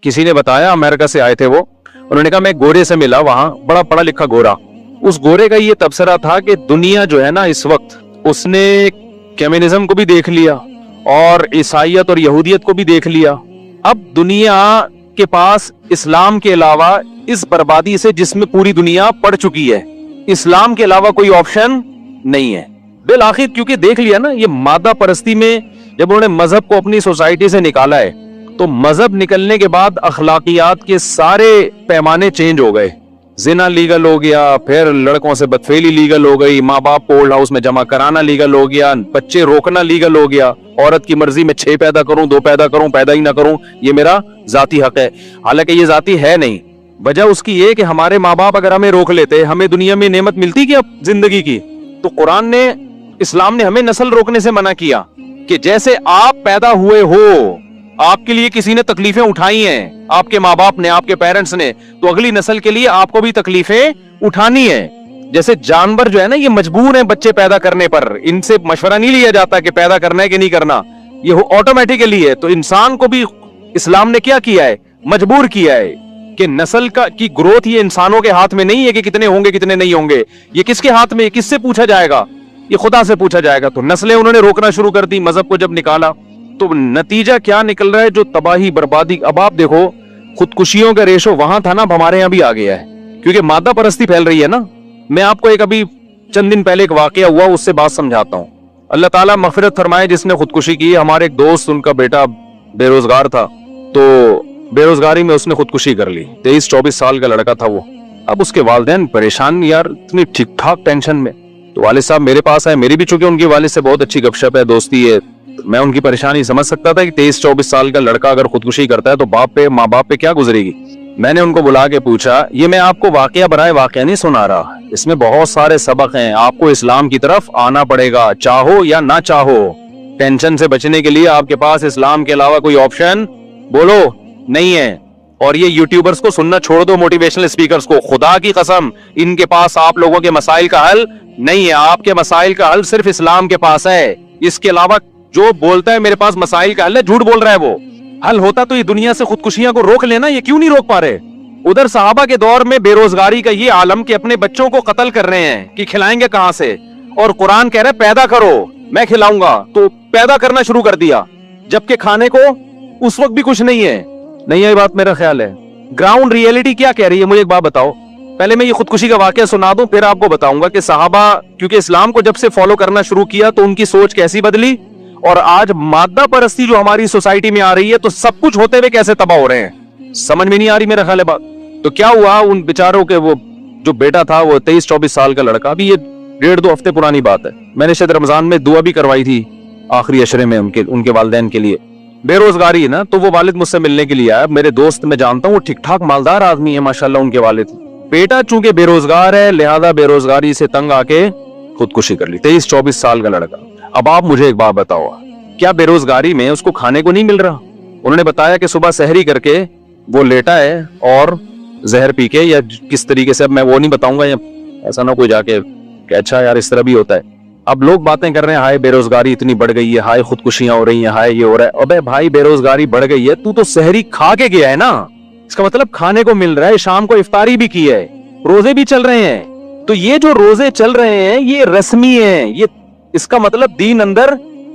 کسی نے بتایا, امریکہ سے آئے تھے وہ, انہوں نے کہا میں گورے سے ملا وہاں, بڑا پڑھا لکھا گورا. اس گورے کا یہ تبصرہ تھا کہ دنیا جو ہے نا اس وقت, اس نے کمیونزم کو بھی دیکھ لیا اور عیسائیت اور یہودیت کو بھی دیکھ لیا. اب دنیا کے پاس اسلام کے علاوہ اس بربادی سے جس میں پوری دنیا پڑ چکی ہے, اسلام کے علاوہ کوئی آپشن نہیں ہے. بالآخر کیونکہ دیکھ لیا نا, یہ مادہ پرستی میں جب انہوں نے مذہب کو اپنی سوسائٹی سے نکالا ہے تو مذہب نکلنے کے بعد اخلاقیات کے سارے پیمانے چینج ہو گئے. زنا لیگل ہو گیا, پھر لڑکوں سے بدفعلی لیگل ہو گئی, ماں باپ کو اولڈ ہاؤس میں جمع کرانا لیگل ہو گیا, بچے روکنا لیگل ہو گیا, عورت کی مرضی میں 6 پیدا کروں 2 پیدا کروں پیدا ہی نہ کروں یہ میرا ذاتی حق ہے. حالانکہ یہ ذاتی ہے نہیں. وجہ اس کی یہ کہ ہمارے ماں باپ اگر ہمیں روک لیتے, ہمیں دنیا میں نعمت ملتی کیا زندگی کی. تو قرآن نے, اسلام نے ہمیں نسل روکنے سے منع کیا کہ جیسے آپ پیدا ہوئے ہو, آپ کے لیے کسی نے تکلیفیں اٹھائی ہیں, آپ کے ماں باپ نے, آپ کے پیرنٹس نے, تو اگلی نسل کے لیے آپ کو بھی تکلیفیں اٹھانی ہیں. جیسے جانور جو ہے نا یہ مجبور ہیں بچے پیدا کرنے پر, ان سے مشورہ نہیں لیا جاتا کہ پیدا کرنا ہے کہ نہیں کرنا, یہ آٹومیٹیکلی ہے. تو انسان کو بھی اسلام نے کیا کیا ہے, مجبور کیا ہے کہ نسل کی گروتھ یہ انسانوں کے ہاتھ میں نہیں ہے کہ کتنے ہوں گے کتنے نہیں ہوں گے. یہ کس کے ہاتھ میں, کس سے پوچھا جائے گا, یہ خدا سے پوچھا جائے گا. تو نسلیں انہوں نے روکنا شروع کر دی مذہب کو جب نکالا. تو نتیجہ کیا نکل رہا ہے, جو تباہی بربادی. اب آپ دیکھو خودکشیوں کا ریشو وہاں تھا نا, اب ہمارے یہاں بھی آ گیا ہے کیونکہ مادہ پرستی پھیل رہی ہے نا. میں آپ کو ایک ابھی چند دن پہلے ایک واقعہ ہوا, اس سے بات سمجھاتا ہوں. اللہ تعالیٰ مغفرت فرمائے جس نے خودکشی کی. ہمارے ایک دوست, ان کا بیٹا بے روزگار تھا, تو بے روزگاری میں اس نے خودکشی کر لی. 23-24 سال کا لڑکا تھا وہ. اب اس کے والدین پریشان, یار اتنی ٹھیک ٹھاک ٹینشن میں. تو والد صاحب میرے پاس آئے, میری بھی چونکہ ان کے والد سے بہت اچھی گپ شپ ہے, دوستی ہے, میں ان کی پریشانی سمجھ سکتا تھا کہ 23-24 سال کا لڑکا اگر خودکشی کرتا ہے تو باپ پہ, ماں باپ پہ کیا گزرے گی. میں نے ان کو بلا کے پوچھا, یہ میں آپ کو واقعہ برائے واقعہ نہیں سنا رہا, اس میں بہت سارے سبق ہیں, آپ کو اسلام کی طرف آنا پڑے گا چاہو یا نہ چاہو. ٹینشن سے بچنے کے لیے آپ کے پاس اسلام کے علاوہ کوئی آپشن بولو نہیں ہے. اور یہ یوٹیوبرز کو سننا چھوڑ دو, موٹیویشنل اسپیکرز کو, خدا کی قسم ان کے پاس آپ لوگوں کے مسائل کا حل نہیں ہے. آپ کے مسائل کا حل صرف اسلام کے پاس ہے. اس کے علاوہ جو بولتا ہے میرے پاس مسائل کا حل ہے, جھوٹ بول رہا ہے. وہ حل ہوتا تو یہ دنیا سے خودکشیاں کو روک لینا, یہ کیوں نہیں روک پا رہے. ادھر صحابہ کے دور میں بے روزگاری کا یہ عالم کہ اپنے بچوں کو قتل کر رہے ہیں کہ کھلائیں گے کہاں سے, اور قرآن کہہ رہا ہے پیدا کرو میں کھلاؤں گا, تو پیدا کرنا شروع کر دیا, جبکہ کھانے کو اس وقت بھی کچھ نہیں ہے. نہیں ہے بات, میرا خیال ہے. گراؤنڈ ریئلٹی کیا کہہ رہی ہے, مجھے ایک بات بتاؤ. پہلے میں یہ خودکشی کا واقعہ سنا دوں, پھر آپ کو بتاؤں گا کہ صحابہ کیونکہ اسلام کو جب سے فالو کرنا شروع کیا تو ان کی سوچ کیسی بدلی, اور آج مادہ پرستی جو ہماری سوسائٹی میں آ رہی ہے تو سب کچھ ہوتے ہوئے کیسے تباہ ہو رہے ہیں. سمجھ میں نہیں آ رہی میرا خیال ہے بات. تو کیا ہوا ان بیچاروں کے, وہ جو بیٹا تھا وہ 23-24 سال کا لڑکا, ابھی یہ 1.5-2 ہفتے پرانی بات ہے. میں نے شاید رمضان میں دعا بھی کروائی تھی آخری عشرے میں ان کے والدین کے لیے. بے روزگاری ہے نا, تو وہ والد مجھ سے ملنے کے لیے آیا. میرے دوست میں جانتا ہوں, وہ ٹھیک ٹھاک مالدار آدمی ہے ماشاءاللہ ان کے والد. بیٹا چونکہ بے روزگار ہے لہذا بے روزگاری سے تنگ آ کے خودکشی کر لی. 23-24 سال کا لڑکا. اب آپ مجھے ایک بات بتاؤ, کیا بے روزگاری میں اس کو کھانے کو نہیں مل رہا؟ انہوں نے بتایا کہ صبح سحری کر کے وہ لیٹا ہے اور زہر پی کے, یا کس طریقے سے, اب میں وہ نہیں بتاؤں گا, یا ایسا نہ کوئی جا کے کہ اچھا یار اس طرح بھی ہوتا ہے. اب لوگ باتیں کر رہے ہیں, ہائے بے روزگاری اتنی بڑھ گئی ہے, ہائے خودکشیاں ہو رہی ہیں, ہائے یہ ہو رہا ہے. ابے بھائی بے روزگاری بڑھ گئی ہے, تو سحری کھا کے گیا ہے نا, اس کا مطلب کھانے کو مل رہا ہے, شام کو افطاری بھی کی ہے, روزے بھی چل رہے ہیں. تو یہ جو روزے چل رہے ہیں یہ رسمی ہیں, یہ اس کا مطلب دین اندر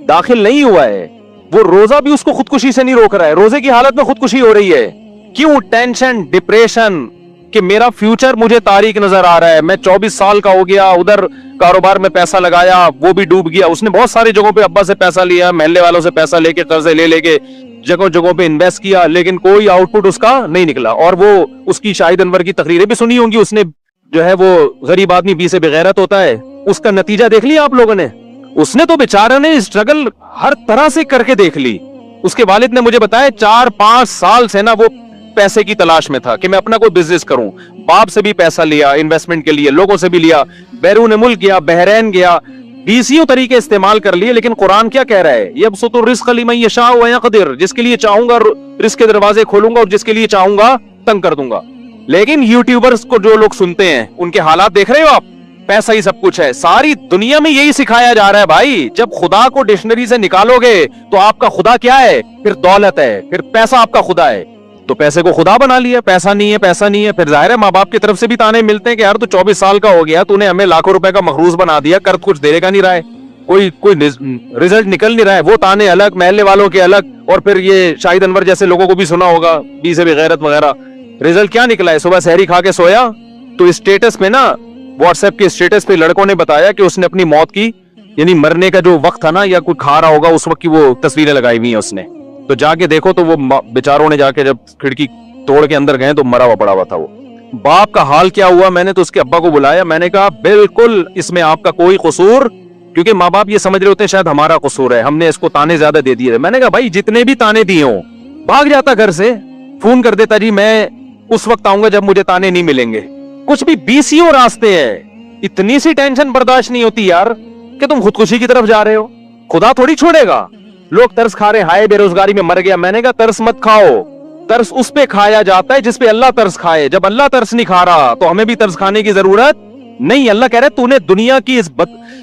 داخل نہیں ہوا ہے. وہ روزہ بھی اس کو خودکشی سے نہیں روک رہا ہے, روزے کی حالت میں خودکشی ہو رہی ہے. کیوں؟ ٹینشن, ڈپریشن کہ میرا فیوچر مجھے تاریک نظر آ رہا ہے. میں 24 سال کا ہو گیا, ادھر کاروبار میں پیسہ لگایا وہ بھی ڈوب گیا. اس نے بہت ساری جگہوں پہ ابا سے پیسہ لیا, محلے والوں سے پیسہ لے کے, قرضے لے کے جگہوں جگہوں پہ انویسٹ کیا, لیکن کوئی آؤٹ پٹ اس کا نہیں نکلا. اور وہ اس کی شاہد انور کی تقریریں بھی سنی ہوں گی, اس نے جو ہے وہ غریب آدمی بی سے بغیرت ہوتا ہے, اس کا نتیجہ دیکھ لیا آپ لوگوں نے. اس نے تو بیچارہ نے اسٹرگل ہر طرح سے کر کے دیکھ لی. اس کے والد نے مجھے بتایا 4-5 سال سے نا وہ پیسے کی تلاش میں تھا کہ میں اپنا کوئی بزنس کروں. باپ سے بھی پیسہ لیا انویسٹمنٹ کے لیے, لوگوں سے بھی لیا, بیرون ملک گیا, بحرین گیا, 20 طریقے استعمال کر لیے. لیکن قرآن کیا کہہ رہا ہے, یبسط الرزق لمن یشاء ویقدر, جس کے لیے چاہوں گا رزق کے دروازے کھولوں گا اور جس کے لیے چاہوں گا تنگ کر دوں گا. لیکن یوٹیوبرز کو جو لوگ سنتے ہیں ان کے حالات دیکھ رہے ہو آپ, پیسہ ہی سب کچھ ہے. ساری دنیا میں یہی سکھایا جا رہا ہے بھائی. جب خدا کو ڈکشنری سے نکالو گے تو آپ کا خدا کیا ہے؟ پھر دولت ہے, پھر پیسہ آپ کا خدا ہے. تو پیسے کو خدا بنا لیا, پیسہ نہیں ہے پیسہ نہیں ہے. پھر ظاہر ہے ماں باپ کی طرف سے بھی تانے ملتے ہیں کہ یار تو 24 سال کا ہو گیا, تو نے ہمیں لاکھوں روپے کا مخروض بنا دیا, کر کچھ دے گا نہیں رہا ہے, کوئی رزلٹ نکل نہیں رہا ہے. وہ تانے الگ, محلے والوں کے الگ, اور پھر یہ شاہد انور جیسے لوگوں کو بھی سنا ہوگا, بی سے بغیرت وغیرہ. رزلٹ کیا نکلا ہے؟ صبح سحری کھا کے سویا تو اسٹیٹس پہ نا, واٹس ایپ کے اسٹیٹس پہ لڑکوں نے بتایا کہ اس نے اپنی موت کی, یعنی مرنے کا جو وقت تھا نا, یا کوئی کھا رہا ہوگا اس وقت کی وہ تصویریں لگائی ہوئی ہیں اس نے. تو جا کے دیکھو تو وہ بیچاروں نے جا کے جب کھڑکی توڑ کے اندر گئے تو مرا ہوا پڑا ہوا تھا وہ. باپ کا حال کیا ہوا؟ میں نے تو اس کے ابا کو بلایا, میں نے کہا بالکل اس میں آپ کا کوئی قصور, کیونکہ ماں باپ یہ سمجھ رہے ہوتے ہیں شاید ہمارا قصور ہے, ہم نے اس کو تانے زیادہ دے دیے. میں نے کہا بھائی جتنے بھی تانے دیے ہوں, بھاگ جاتا گھر سے, فون کر دیتا جی میں اس وقت آؤں گا جب مجھے تانے نہیں ملیں گے. کچھ بھی 20 راستے ہیں, اتنی سی ٹینشن برداشت نہیں ہوتی یار کہ تم خودکشی کی طرف جا رہے ہو. خدا تھوڑی چھوڑے گا. لوگ ترس کھا رہے ہیں, ہائے بے روزگاری میں مر گیا. میں نے کہا ترس مت کھاؤ, ترس اس پہ کھایا جاتا ہے جس پہ اللہ ترس کھائے. جب اللہ ترس نہیں کھا رہا تو ہمیں بھی ترس کھانے کی ضرورت نہیں. اللہ کہہ رہے تو نے دنیا کی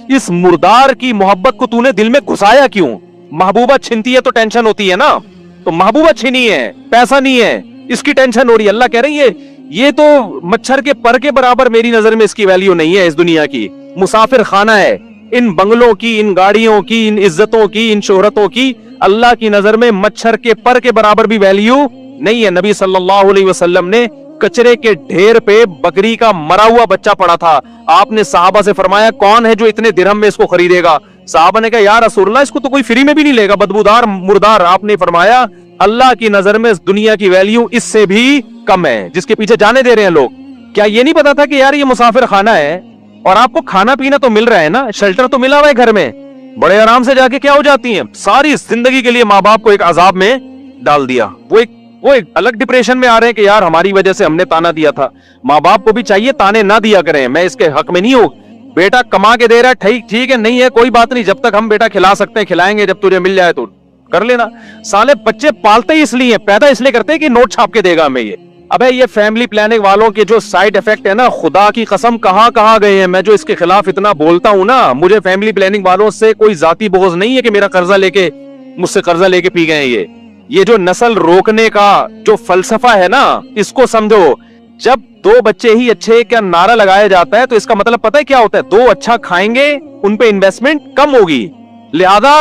اس مردار کی محبت کو تو نے دل میں گھسایا کیوں؟ محبوبہ چھنتی ہے تو ٹینشن ہوتی ہے نا, تو محبوبہ چھنی ہے, پیسہ نہیں ہے, اس کی ٹینشن ہو رہی ہے. اللہ کہہ رہے ہیں یہ تو مچھر کے پر کے برابر میری نظر میں اس کی ویلیو نہیں ہے. اس دنیا کی مسافر خانہ ہے, ان بنگلوں کی, ان گاڑیوں کی, ان عزتوں کی, ان شہرتوں کی اللہ کی نظر میں مچھر کے پر کے برابر بھی ویلیو نہیں ہے. نبی صلی اللہ علیہ وسلم نے کچرے کے ڈھیر پہ بکری کا مرا ہوا بچہ پڑا تھا. آپ نے صحابہ سے فرمایا کون ہے جو اتنے درہم میں اس کو خریدے گا؟ صحابہ نے کہا یا رسول اللہ اس کو تو کوئی فری میں بھی نہیں لے گا, بدبودار مردار. آپ نے فرمایا اللہ کی نظر میں اس دنیا کی ویلیو اس سے بھی کم ہے جس کے پیچھے جانے دے رہے ہیں لوگ. کیا یہ نہیں پتا تھا کہ یار یہ مسافر خانہ ہے اور آپ کو کھانا پینا تو مل رہا ہے نا, شیلٹر تو ملا ہوا ہے گھر میں, بڑے آرام سے جا کے کیا ہو جاتی ہیں. ساری زندگی کے لیے ماں باپ کو ایک عذاب میں ڈال دیا. وہ ایک الگ ڈپریشن میں آ رہے ہیں کہ یار ہماری وجہ سے ہم نے تانا دیا تھا. ماں باپ کو بھی چاہیے تانے نہ دیا کریں. میں اس کے حق میں نہیں ہوں, بیٹا کما کے دے رہا ہے ٹھیک ہے, نہیں ہے کوئی بات نہیں, جب تک ہم بیٹا کھلا سکتے ہیں کھلائیں گے, جب تجھے مل جائے تو کر لینا. سالے بچے پالتے ہی اس لیے, پیدا اس لیے کرتے ہیں کہ نوٹ چھاپ کے دے گا ہمیں یہ. ابے یہ فیملی پلاننگ والوں کے جو سائیڈ افیکٹ ہے نا, خدا کی قسم کہاں گئے ہیں. میں جو اس کے خلاف اتنا بولتا ہوں نا, مجھے فیملی پلاننگ والوں سے کوئی ذاتی بغض نہیں ہے کہ میرا قرضہ لے کے مجھ سے قرضہ لے کے پی گئے. یہ جو نسل روکنے کا جو فلسفہ ہے نا, اس کو سمجھو. جب 2 بچے ہی اچھے کا نعرہ لگایا جاتا ہے تو اس کا مطلب پتہ ہے کیا ہوتا ہے؟ 2 اچھا کھائیں گے, ان پہ انویسٹمنٹ کم ہوگی, لہذا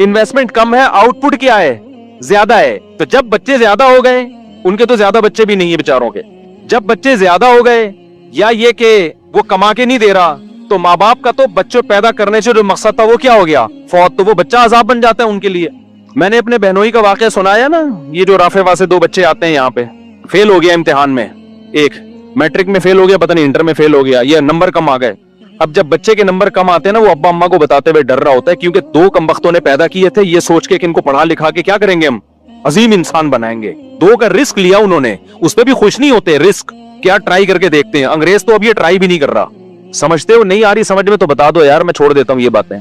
انویسٹمنٹ کم ہے, آؤٹ پٹ کیا ہے؟ زیادہ ہے. تو جب بچے زیادہ ہو گئے, ان کے تو زیادہ بچے بھی نہیں ہیں بیچاروں کے, جب بچے زیادہ ہو گئے یا یہ کہ وہ کما کے نہیں دے رہا, تو ماں باپ کا تو بچوں پیدا کرنے سے جو مقصد تھا وہ کیا ہو گیا؟ فوت. تو وہ بچہ عذاب بن جاتا ہے ان کے لیے. میں نے اپنے بہنوئی کا واقعہ سنایا نا, یہ جو رافع واسے 2 بچے آتے ہیں یہاں پہ, فیل ہو گیا امتحان میں, ایک میٹرک میں فیل ہو گیا, پتہ نہیں انٹر میں فیل ہو گیا, یہ نمبر کم آ گئے. اب جب بچے کے نمبر کم آتے ہیں نا, وہ ابا اماں کو بتاتے ہوئے ڈر رہا ہوتا ہے, کیونکہ 2 کمبختوں نے پیدا کیے تھے یہ سوچ کے کہ ان کو پڑھا لکھا کے کیا کریں گے, ہم عظیم انسان بنائیں گے. 2 کا رسک لیا انہوں نے, اس پہ بھی خوش نہیں ہوتے. رسک کیا ٹرائی کر کے دیکھتے ہیں. انگریز تو اب یہ ٹرائی بھی نہیں کر رہا. سمجھتے ہو نہیں آ رہی سمجھ میں تو بتا دو یار, میں چھوڑ دیتا ہوں یہ باتیں.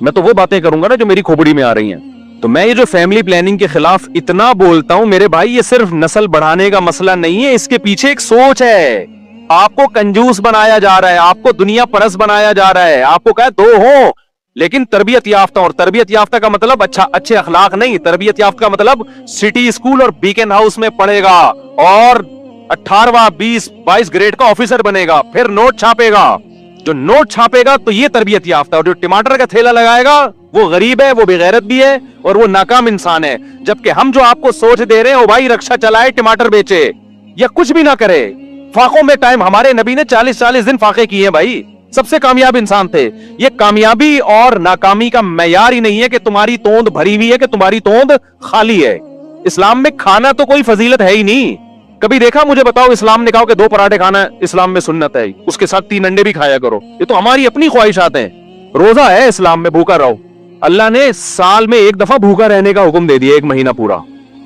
میں تو وہ باتیں کروں گا نا جو میری کھوپڑی میں آ رہی ہیں. تو میں یہ جو فیملی پلاننگ کے خلاف اتنا بولتا ہوں میرے بھائی, یہ صرف نسل بڑھانے کا مسئلہ نہیں ہے, اس کے پیچھے ایک سوچ ہے. آپ کو کنجوس بنایا جا رہا ہے, آپ کو دنیا پرست بنایا جا رہا ہے. آپ کو کہا 2 ہوں لیکن تربیت یافتہ, اور تربیت یافتہ کا مطلب اچھے اخلاق نہیں. تربیت یافتہ کا مطلب سٹی اسکول اور بیکن ہاؤس میں پڑھے گا اور 18واں 22 گریڈ کا آفیسر بنے گا, پھر نوٹ چھاپے گا. جو نوٹ چھاپے گا تو یہ تربیت یافتہ, اور جو ٹماٹر کا تھیلا لگائے گا وہ غریب ہے, وہ بے غیرت بھی ہے, اور وہ ناکام انسان ہے. جبکہ ہم جو آپ کو سوچ دے رہے ہیں, او بھائی رکشا چلائے, ٹماٹر بیچے یا کچھ بھی نہ کرے, فاقوں میں ٹائم. ہمارے نبی نے 40 دن فاقے کیے ہیں بھائی, سب سے کامیاب انسان تھے. یہ کامیابی اور ناکامی کا معیار ہی نہیں ہے کہ تمہاری توند بھری ہوئی ہے کہ تمہاری توند خالی ہے. اسلام میں کھانا تو کوئی فضیلت ہے ہی نہیں. کبھی دیکھا مجھے بتاؤ اسلام نے کہا کہ 2 پراٹھے کھانا اسلام میں سنت ہے, اس کے ساتھ 3 انڈے بھی کھایا کرو. یہ تو ہماری اپنی خواہشات ہیں. روزہ ہے اسلام میں, بھوکا رہو. اللہ نے سال میں 1 دفعہ بھوکا رہنے کا حکم دے دیا, 1 مہینہ پورا.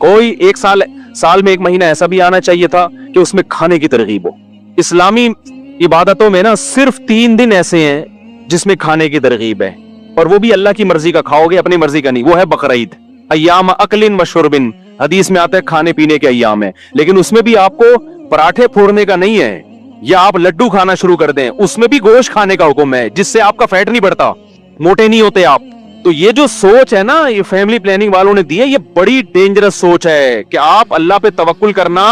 کوئی ایک سال میں 1 مہینہ ایسا بھی آنا چاہیے تھا کہ اس میں کھانے کی ترغیب ہو. اسلامی عبادتوں میں نا صرف 3 دن ایسے ہیں جس میں کھانے کی ترغیب ہے, اور وہ بھی اللہ کی مرضی کا کھاؤ گے, اپنی مرضی کا نہیں. وہ ہے بقرعید, ایام اکل و شرب, حدیث میں آتا ہے کھانے پینے کے ایام ہے. لیکن اس میں بھی آپ کو پراٹھے پھوڑنے کا نہیں ہے, یا آپ لڈو کھانا شروع کر دیں. اس میں بھی گوشت کھانے کا حکم ہے, جس سے آپ کا فیٹ نہیں بڑھتا, موٹے نہیں ہوتے آپ. تو یہ جو سوچ ہے نا یہ فیملی پلاننگ والوں نے دی ہے, یہ بڑی ڈینجرس سوچ ہے کہ آپ اللہ پہ توکل کرنا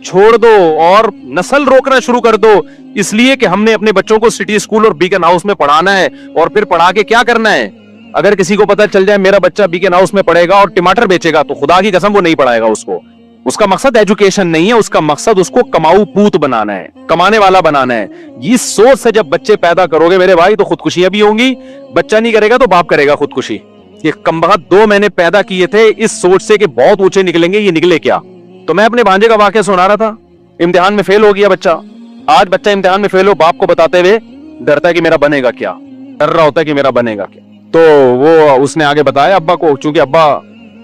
چھوڑ دو اور نسل روکنا شروع کر دو, اس لیے کہ ہم نے اپنے بچوں کو سٹی اسکول اور بیکن ہاؤس میں پڑھانا ہے, اور پھر پڑھا کے کیا کرنا ہے. اگر کسی کو پتا چل جائے میرا بچہ بیکن ہاؤس میں پڑھے گا اور ٹماٹر بیچے گا تو خدا کی قسم وہ نہیں پڑھائے گا اس کو. اس کا مقصد ایجوکیشن نہیں ہے, اس کا مقصد اس کو کماؤ پوت بنانا ہے, کمانے والا بنانا ہے. یہ سوچ سے جب بچے پیدا کرو گے میرے بھائی تو خودکشیاں بھی ہوں گی. بچہ نہیں کرے گا تو باپ کرے گا خودکشی. یہ کمبخت 2 میں نے پیدا کیے تھے اس سوچ سے کہ بہت اونچے نکلیں گے, یہ نکلے کیا. تو میں اپنے بھانجے کا واقعہ سنا رہا تھا, امتحان میں فیل ہو گیا بچہ. آج بچہ امتحان میں فیل ہو باپ کو بتاتے ہوئے ڈرتا ہے کہ میرا بنے گا کیا, ڈر رہا ہوتا ہے کہ میرا بنے گا کیا. تو وہ اس نے آگے بتایا ابا کو, چونکہ ابا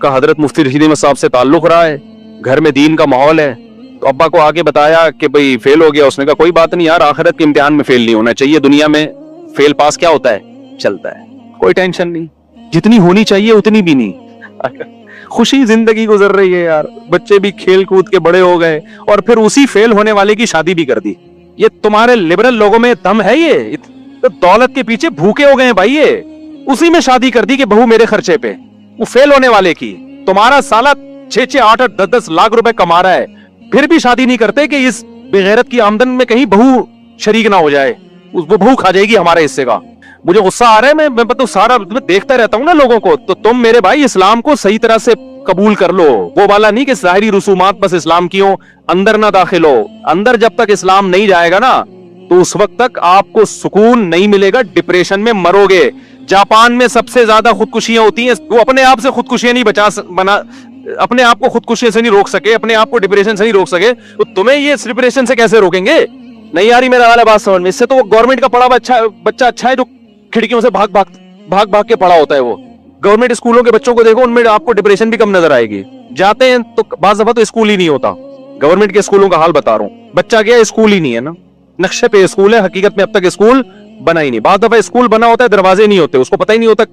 کا حضرت مفتی رشید احمد صاحب سے تعلق رہا ہے, گھر میں دین کا ماحول ہے, تو ابا کو آگے بتایا کہ بھئی فیل ہو گیا. اس نے کہا کوئی بات نہیں یار, آخرت کے امتحان میں فیل نہیں ہونا چاہیے, دنیا میں فیل پاس کیا ہوتا ہے, چلتا ہے, کوئی ٹینشن نہیں, جتنی ہونی چاہیے اتنی بھی نہیں. خوشی زندگی گزر رہی ہے یار, بچے بھی کھیل کود کے بڑے ہو گئے اور پھر اسی فیل ہونے والے کی شادی بھی کر دی. یہ تمہارے لبرل لوگوں میں دم ہے, یہ دولت کے پیچھے بھوکے ہو گئے ہیں بھائی, یہ اسی میں شادی کر دی کہ بہو میرے خرچے پہ, وہ فیل ہونے والے کی. تمہارا سالہ 6-6, 8-8, 10-10 لاکھ روپے کما رہا ہے, پھر بھی شادی نہیں کرتے کہ اس بغیرت کی آمدن میں کہیں بہو شریک نہ ہو جائے, وہ بہو کھا جائے گی ہمارے حصے کا. مجھے غصہ آ رہا ہے, میں تو سارا دیکھتا رہتا ہوں نا لوگوں کو. تو تم میرے بھائی اسلام کو صحیح طرح سے قبول کر لو, وہ والا نہیں کہ ظاہری رسومات بس اسلام کی ہوں, اندر نہ داخل ہو. اندر جب تک اسلام نہیں جائے گا نا تو اس وقت تک آپ کو سکون نہیں ملے گا, ڈپریشن میں مرو گے. جاپان میں سب سے زیادہ خودکشیاں ہوتی ہیں, وہ اپنے آپ سے خودکشیاں نہیں اپنے آپ کو خودکشی سے نہیں روک سکے, اپنے آپ کو ڈپریشن سے نہیں روک سکے, تو تمہیں یہ ڈپریشن سے کیسے روکیں گے. نہیں یاری میرا والا بات سمجھ میں, اس سے تو وہ گورنمنٹ کا پڑھا بچہ اچھا ہے جو کھڑکیوں سے بھاگ کے پڑھا ہوتا ہے. وہ گورنمنٹ اسکولوں کے بچوں کو دیکھو, ان میں آپ کو ڈپریشن بھی کم نظر آئے گی. جاتے ہیں تو بعض دفعہ تو اسکول ہی نہیں ہوتا. گورنمنٹ کے اسکولوں کا حال بتا رہا ہوں, بچہ گیا اسکول ہی نہیں ہے نا, نقشے پہ اسکول ہے, حقیقت میں اب تک اسکول بنا ہی نہیں. بعض دفعہ اسکول بنا ہوتا ہے, دروازے نہیں ہوتے, اس کو پتہ ہی نہیں ہوتا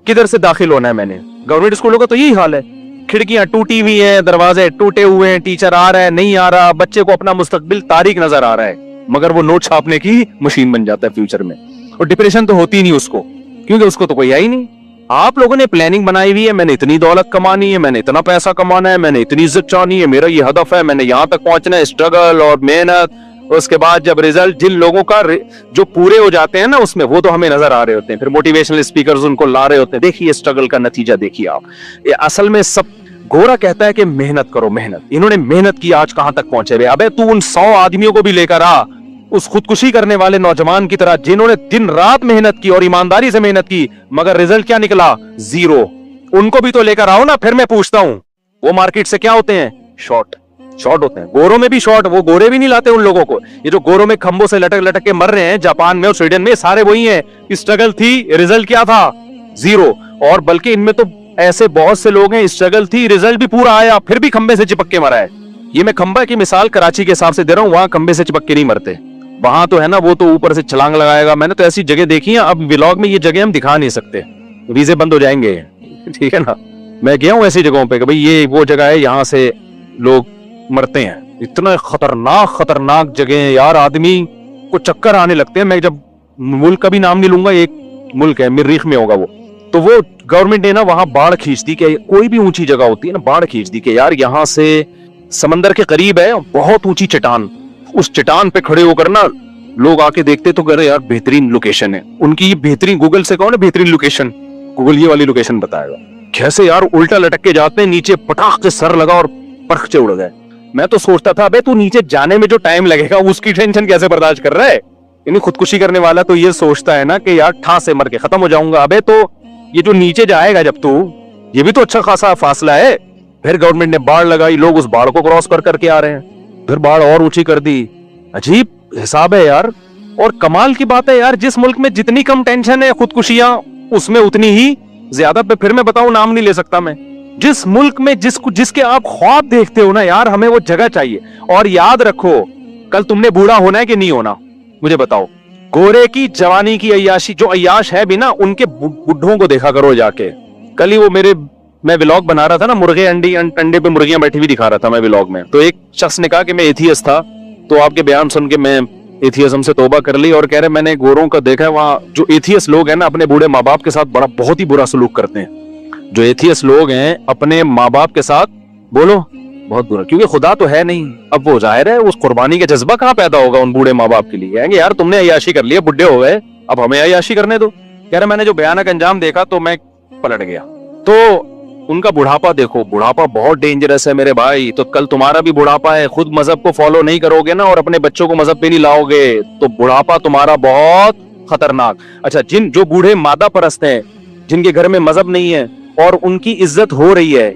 کدھر سے داخل ہونا ہے. میں نے گورنمنٹ اسکولوں کا تو یہی حال ہے, کھڑکیاں ٹوٹی ہوئی ہیں, دروازے ٹوٹے ہوئے ہیں, ٹیچر آ رہا ہے نہیں آ رہا, بچے کو اپنا مستقبل تاریک نظر آ رہا ہے, مگر وہ نوٹ چھاپنے کی مشین بن جاتا ہے فیوچر میں. اور ڈپریشن تو ہوتی نہیں اس کو, کیونکہ اس کو تو کوئی ہے ہی نہیں. آپ لوگوں نے پلاننگ بنائی ہوئی ہے, میں نے اتنی دولت کمانی ہے, میں نے اتنا پیسہ کمانا ہے, میں نے اتنی عزت چاہنی ہے, میرا یہ ہدف ہے, میں نے یہاں تک پہنچنا ہے, اسٹرگل اور محنت. اس کے بعد جب رزلٹ جن لوگوں کا جو پورے ہو جاتے ہیں نا اس میں, وہ تو ہمیں نظر آ رہے ہوتے ہیں, پھر موٹیویشنل اسپیکرز ان کو لا رہے ہوتے ہیں, دیکھیے اسٹرگل کا نتیجہ دیکھیے آپ. یہ اصل میں سب گورا کہتا ہے کہ محنت کرو, محنت. انہوں نے محنت کی, آج کہاں تک پہنچے ہوئے. ابے تو ان 100 آدمیوں کو بھی لے کر آ, اس خودکشی کرنے والے نوجوان کی طرح جنہوں نے دن رات محنت کی اور ایمانداری سے محنت کی, مگر رزلٹ کیا نکلا, 0. ان کو بھی تو لے کر آؤ نا. پھر میں پوچھتا ہوں, وہ مارکیٹ سے کیا ہوتے ہیں, شارٹ ہوتے ہیں. گوروں میں بھی شارٹ, وہ گورے بھی نہیں لاتے ان لوگوں کو. یہ جو گوروں میں کھمبوں سے لٹک کے مر رہے ہیں جاپان میں اور سویڈن میں, سارے وہی ہیں. اسٹرگل تھی, رزلٹ کیا تھا, 0. اور بلکہ ان میں تو ایسے بہت سے لوگ ہیں, اسٹرگل تھی, رزلٹ بھی پورا آیا, پھر بھی کھمبے سے چپک کے مرا ہے. یہ میں کھمبا کی مثال کراچی کے حساب سے دے رہا ہوں, وہاں کھمبے سے چپک کے نہیں مرتے. وہاں تو ہے نا, وہ تو اوپر سے چھلانگ لگائے گا. میں نے تو ایسی جگہ دیکھی ہیں, اب ولاگ میں یہ جگہ ہم دکھا نہیں سکتے, ویزے بند ہو جائیں گے, ٹھیک ہے نا. میں گیا ہوں ایسی جگہوں پہ کہ بھئی یہ وہ جگہ ہے, یہاں سے لوگ مرتے ہیں. اتنا خطرناک جگہ ہیں یار, آدمی کو چکر آنے لگتے ہیں. میں جب ملک کا بھی نام نہیں لوں گا, ایک ملک ہے مریخ میں ہوگا وہ, تو وہ گورنمنٹ نے نا وہاں باڑ کھینچ دی, کہ کوئی بھی اونچی جگہ ہوتی ہے نا, باڑ کھینچ دی کہ یار یہاں سے سمندر کے قریب ہے بہت اونچی چٹان, اس چٹان پہ کھڑے ہو کر نا لوگ آ کے دیکھتے تو کہہ رہے یار بہترین لوکیشن ہے ان کی. یہ بہترین, گوگل سے کہو نا بہترین لوکیشن, گوگل یہ والی لوکیشن بتائے گا. کیسے یار الٹا لٹک کے جاتے ہیں, نیچے پٹاخ سے سر لگا اور پرخچے اڑ گئے. میں تو سوچتا تھا ابے تو نیچے جانے میں جو ٹائم لگے گا اس کی ٹینشن کیسے برداشت کر رہا ہے. یعنی خودکشی کرنے والا تو یہ سوچتا ہے نا کہ یار ٹھا سے مر کے ختم ہو جاؤں گا. ابے تو یہ جو نیچے جائے گا جب, تو یہ بھی تو اچھا خاصا فاصلہ ہے. پھر گورنمنٹ نے باڑ لگائی, لوگ اس باڑ کو کراس کر کے آ رہے ہیں, پھر باڑ اور اونچی کر دی. عجیب حساب ہے یار. اور کمال کی بات ہے یار, جس ملک میں جتنی کم ٹینشن ہے خودکشیاں, اس میں اتنی ہی زیادہ. پھر میں بتاؤں, نام نہیں لے سکتا میں, جس ملک میں جس کے آپ خواب دیکھتے ہو نا یار, ہمیں وہ جگہ چاہیے. اور یاد رکھو, کل تم نے بوڑھا ہونا ہے کہ نہیں ہونا, مجھے بتاؤ. گورے کی جوانی کی عیاشی, جو عیاش ہے بھی نا, ان کے بڈھوں کو دیکھا کرو جا کے. کل ہی وہ میں ولاگ بنا رہا تھا نا, مرغے انڈے پہ مرغیاں بیٹھی ہوئی دکھا رہا تھا میں ولاگ میں. تو ایک شخص نے کہا کہ میں ایتھیسٹ تھا, تو آپ کے بیان سن کے میں एथियज्म से तौबा कर ली और कह रहे मैंने गोरों का देखा है वहाँ जो एथियस लोग हैं ना अपने बूढ़े माँ बाप के साथ बहुत ही बुरा सलूक करते हैं। जो एथियस लोग हैं अपने माँ बाप के साथ बोलो बहुत बुरा, क्योंकि खुदा तो है नहीं। अब वो जाहिर है उस कुर्बानी का जज्बा कहाँ पैदा होगा उन बूढ़े माँ बाप के लिए। कहेंगे यार तुमने अय्याशी कर लिया, बुढ़े हो गए, अब हमें अय्याशी करने दो। कह रहे मैंने जो भयानक अंजाम देखा तो मैं पलट गया। तो उनका बुढ़ापा देखो, बुढ़ापा बहुत डेंजरस है मेरे भाई। तो कल तुम्हारा भी बुढ़ापा है, खुद मजहब को फॉलो नहीं करोगे ना और अपने बच्चों को मजहब पे नहीं लाओगे तो बुढ़ापा तुम्हारा बहुत खतरनाक। अच्छा, जो बूढ़े मादा परस्त हैं, जिनके घर में मजहब नहीं है और उनकी इज्जत हो रही है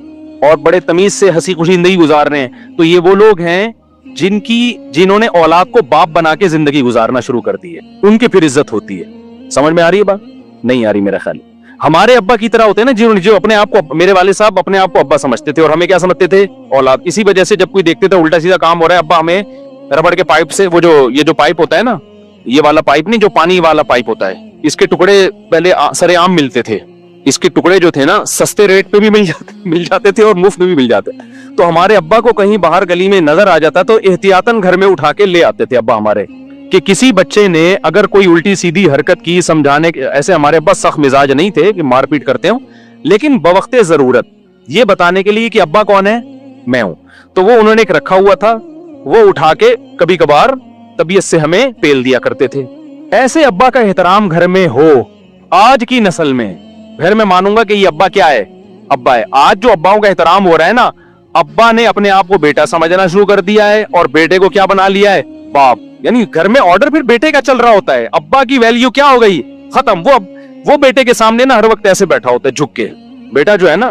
और बड़े तमीज से हंसी खुशी जिंदगी गुजार रहे हैं, तो ये वो लोग हैं जिन्होंने औलाद को बाप बना के जिंदगी गुजारना शुरू कर दी है, उनकी फिर इज्जत होती है। समझ में आ रही है बात? नहीं आ रही मेरा ख्याल। हमारे अब्बा की तरह होते हैं ना जो अपने आप को, मेरे वाले साहब अपने आप को अब्बा समझते थे और हमें क्या समझते थे? औलाद। इसी वजह से जब कोई देखते थे उल्टा सीधा काम हो रहा है, अब्बा हमें रबड़ के पाइप से, वो ये जो पाइप होता है ना, ये वाला पाइप नहीं, जो पानी वाला पाइप होता है, इसके टुकड़े पहले सरेआम मिलते थे। इसके टुकड़े जो थे ना सस्ते रेट पे भी मिल जाते थे और मुफ्त में भी मिल जाते। तो हमारे अब्बा को कहीं बाहर गली में नजर आ जाता तो एहतियातन घर में उठा के ले आते थे अब्बा हमारे, कि किसी बच्चे ने अगर कोई उल्टी सीधी हरकत की समझाने के। ऐसे हमारे अब्बा सख्त मिजाज नहीं थे कि मारपीट करते हो, लेकिन बवक्ते जरूरत ये बताने के लिए कि अब्बा कौन है, मैं हूं। तो वो उन्होंने एक रखा हुआ था, वो उठा के कभी कभार तबीयत से हमें पेल दिया करते थे। ऐसे अब्बा का एहतराम घर में हो। आज की नस्ल में घर में मानूंगा कि ये अब्बा क्या है, अब्बा है। आज जो अब्बाओं का एहतराम हो रहा है ना, अब्बा ने अपने आप को बेटा समझना शुरू कर दिया है और बेटे को क्या बना लिया है, बाप। यानी घर में ऑर्डर फिर बेटे का चल रहा होता है। अब्बा की वैल्यू क्या हो गई, खत्म। वो बेटे के सामने ना हर वक्त ऐसे बैठा होता है झुक के। बेटा जो है ना,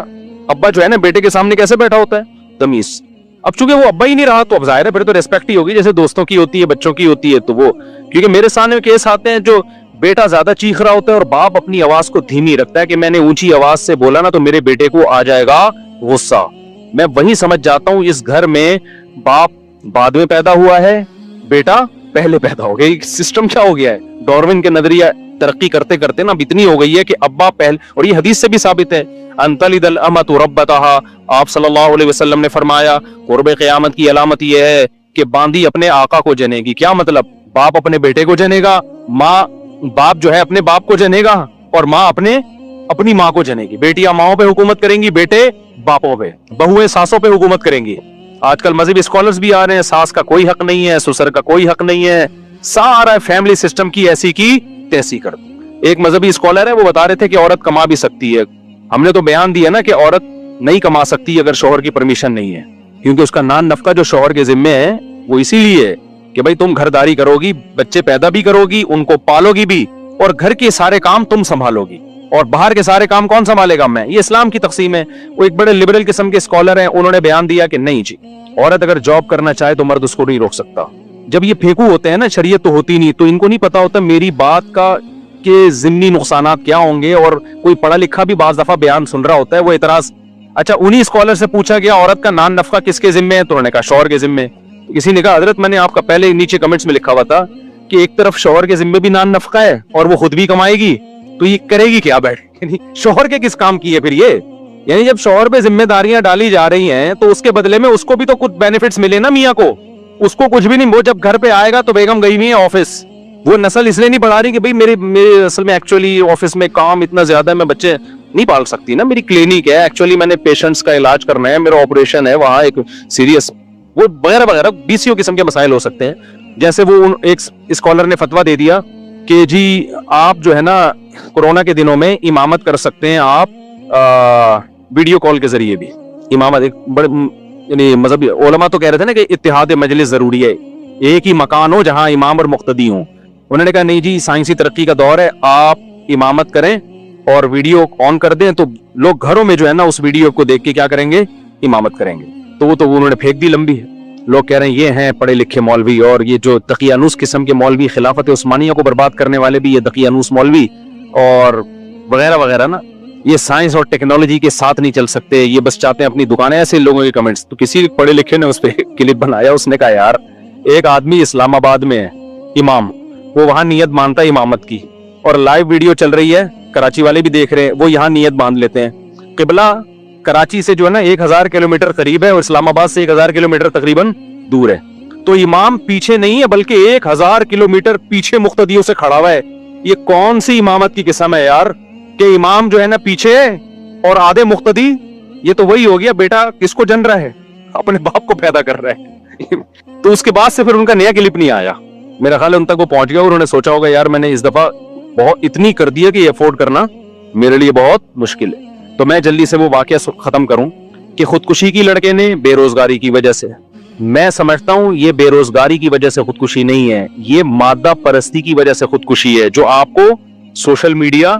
अब्बा जो है ना, बेटे के सामने कैसे बैठा होता है, तमीज। अब चूंकि वो अब्बा ही नहीं रहा तो अब जाहिर है फिर तो रिस्पेक्ट ही होगी, जैसे दोस्तों की होती है, बच्चों की होती है। तो वो, क्योंकि मेरे सामने केस आते हैं जो बेटा ज्यादा चीख रहा होता है और बाप अपनी आवाज को धीमी रखता है कि मैंने ऊंची आवाज से बोला ना तो मेरे बेटे को आ जाएगा गुस्सा। मैं वही समझ जाता हूं इस घर में बाप बाद में पैदा हुआ है, बेटा पहले पैदा हो गया। सिस्टम क्या हो गया है, डार्विन के नजरिया तरक्की करते करते ना इतनी हो गई है कि अब्बा पहले, और ये हदीस से भी साबित है, अंतलिदल अमतु रब्बतहा, आप सल्लल्लाहु अलैहि वसल्लम ने फरमाया कुर्ब क़यामत की अलामत ये है कि बांदी अपने आका को जनेगी। क्या मतलब, बाप अपने बेटे को जनेगा, बाप जो है अपने बाप को जनेगा और माँ अपनी माँ को जनेगी। बेटियां माओं पे हुकूमत करेंगी, बेटे बापों पे, बहुएं सासों पे हुकूमत करेंगी। आजकल मजहबी स्कॉलर्स भी आ रहे हैं, सास का कोई हक नहीं है, ससुर का कोई हक नहीं है, सारा फैमिली सिस्टम की ऐसी की तैसी कर दो। एक मजहबी स्कॉलर है, वो बता रहे थे कि औरत कमा भी सकती है। हमने तो बयान दिया ना कि औरत नहीं कमा सकती अगर शौहर की परमिशन नहीं है, क्योंकि उसका नान नफका जो शौहर के जिम्मे है वो इसीलिए है कि भाई तुम घरदारी करोगी, बच्चे पैदा भी करोगी, उनको पालोगी भी, और घर के सारे काम तुम संभालोगी, और बाहर के सारे काम कौन संभालेगा, मैं। ये इस्लाम की तकसीम है। वो एक बड़े लिबरल किस्म के स्कॉलर हैं, उन्होंने बयान दिया कि नहीं जी, औरत अगर जॉब करना चाहे तो मर्द उसको नहीं रोक सकता। जब ये फेंकू होते हैं ना, शरीयत तो होती नहीं, तो इनको नहीं पता होता मेरी बात का के जिम्नी नुकसानात क्या होंगे। और कोई पढ़ा लिखा भी बाज दफा बयान सुन रहा होता है, वो इतराज। अच्छा, उन्हीं स्कॉलर से पूछा गया औरत का नान नफका किसके जिम्मे है, तो उन्होंने कहा शौहर के जिम्मे। किसी ने कहा हजरत मैंने आपका पहले नीचे कमेंट्स में लिखा हुआ था कि एक तरफ शौहर के जिम्मे भी नान नफका है और वो खुद भी कमाएगी, तो ये करेगी क्या बैठ, यानी शौहर के किस काम की है फिर ये। यानी जब शौहर पे जिम्मेदारियां डाली जा रही हैं तो उसके बदले में उसको भी तो कुछ बेनिफिट्स मिले ना, मियाँ को। उसको कुछ भी नहीं, वो जब घर पे आएगा तो बेगम गई हुई है ऑफिस। वो नस्ल इसलिए नहीं बढ़ा रही कि भाई मेरे असल में एक्चुअली ऑफिस में काम इतना ज्यादा है, मैं बच्चे नहीं पाल सकती ना, मेरी क्लिनिक है, एक्चुअली मैंने पेशेंट्स का इलाज करना है, मेरा ऑपरेशन है वहां एक सीरियस, वो वगैरह वगैरह 20 किस्म के मसाइल हो सकते हैं। जैसे वो एक स्कॉलर ने फतवा दे दिया कि जी आप जो है ना कोरोना के दिनों में इमामत कर सकते हैं, आप वीडियो कॉल के जरिए भी इमामत। एक बड़े यानी मजहबी उलमा तो कह रहे थे ना कि इत्तिहाद मजलिस जरूरी है, एक ही मकान हो जहां इमाम और मुक्तदी हो। उन्होंने कहा नहीं जी, साइंसी तरक्की का दौर है, आप इमामत करें और वीडियो ऑन कर दें तो लोग घरों में जो है ना उस वीडियो को देख के क्या करेंगे, इमामत करेंगे। तो उन्होंने फेंक दी लंबी है। लोग कह रहे हैं ये हैं पढ़े लिखे मौलवी, और ये जो तकियानूस किस्म के मौलवी, खिलाफत उस्मानिया को बर्बाद करने वाले भी ये तकियानूस मौलवी और वगैरह वगैरह ना, ये साइंस और टेक्नोलॉजी के साथ नहीं चल सकते, ये बस चाहते हैं अपनी दुकानें। ऐसे लोगों के कमेंट्स। तो किसी पढ़े लिखे ने उस पर क्लिप बनाया, उसने कहा यार एक आदमी इस्लामाबाद में है इमाम, वो वहां नियत मानता है इमामत की, और लाइव वीडियो चल रही है, कराची वाले भी देख रहे हैं, वो यहाँ नियत बांध लेते हैं। किबला कराची से जो है ना 1000 किलोमीटर करीब है और इस्लामाबाद से 1000 किलोमीटर तकरीबन दूर है। तो इमाम पीछे नहीं है बल्कि 1000 किलोमीटर पीछे मुक्तदियों से खड़ा हुआ है। ये कौन सी इमामत की किस्म है यार कि इमाम जो है ना पीछे है और आधे मुक्तदी। ये तो वही हो गया बेटा किसको जन रहा है, अपने बाप को पैदा कर रहा है। तो उसके बाद से फिर उनका नया क्लिप नहीं आया। मेरा ख्याल है उन तक वो पहुंच गया और उन्होंने सोचा होगा यार मैंने इस दफा बहुत इतनी कर दी है कि अफोर्ड करना मेरे लिए बहुत मुश्किल है। तो मैं जल्दी से वो वाकया खत्म करूं कि खुदकुशी की लड़के ने बेरोजगारी की वजह से। मैं समझता हूं ये बेरोजगारी की वजह से खुदकुशी नहीं है, ये मादा परस्ती की वजह से खुदकुशी है जो आपको सोशल मीडिया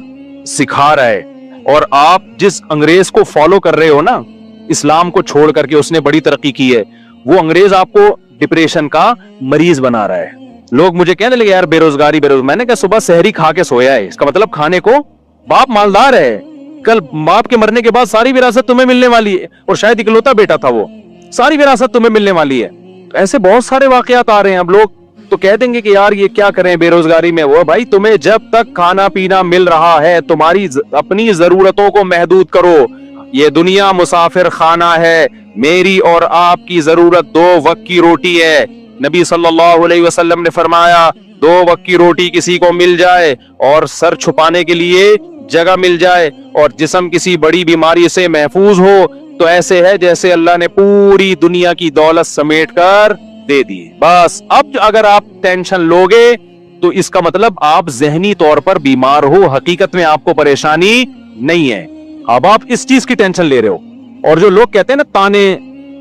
सिखा रहा है। और आप जिस अंग्रेज को फॉलो कर रहे हो ना, इस्लाम को छोड़ करके उसने बड़ी तरक्की की है, वो अंग्रेज आपको डिप्रेशन का मरीज बना रहा है। लोग मुझे कहने लगे यार बेरोजगारी बेरोजगारी, मैंने कहा सुबह सहरी खा के सोया है, इसका मतलब खाने को बाप मालदार है, कल बाप के मरने के बाद सारी विरासत तुम्हें मिलने वाली है, और शायद इकलौता बेटा था वो, सारी विरासत तुम्हें मिलने वाली है। ऐसे बहुत सारे वाकयात आ रहे हैं। अब लोग तो कह देंगे कि यार ये क्या करें बेरोजगारी में। वो भाई तुम्हें जब तक खाना पीना मिल रहा है तुम्हारी अपनी जरूरतों को महदूद करो। ये दुनिया मुसाफिर खाना है, मेरी और आपकी जरूरत 2 वक्त की रोटी है। नबी सल्लल्लाहु अलैहि वसल्लम ने फरमाया 2 वक्त की रोटी किसी को मिल जाए और सर छुपाने के लिए जगह मिल जाए और जिस्म किसी बड़ी बीमारी से महफूज हो तो ऐसे है जैसे अल्लाह ने पूरी दुनिया की दौलत समेट कर दे दी। बस अब अगर आप टेंशन लोगे तो इसका मतलब आप जहनी तौर पर बीमार हो, हकीकत में आपको परेशानी नहीं है। अब आप इस चीज की टेंशन ले रहे हो। और जो लोग कहते हैं ना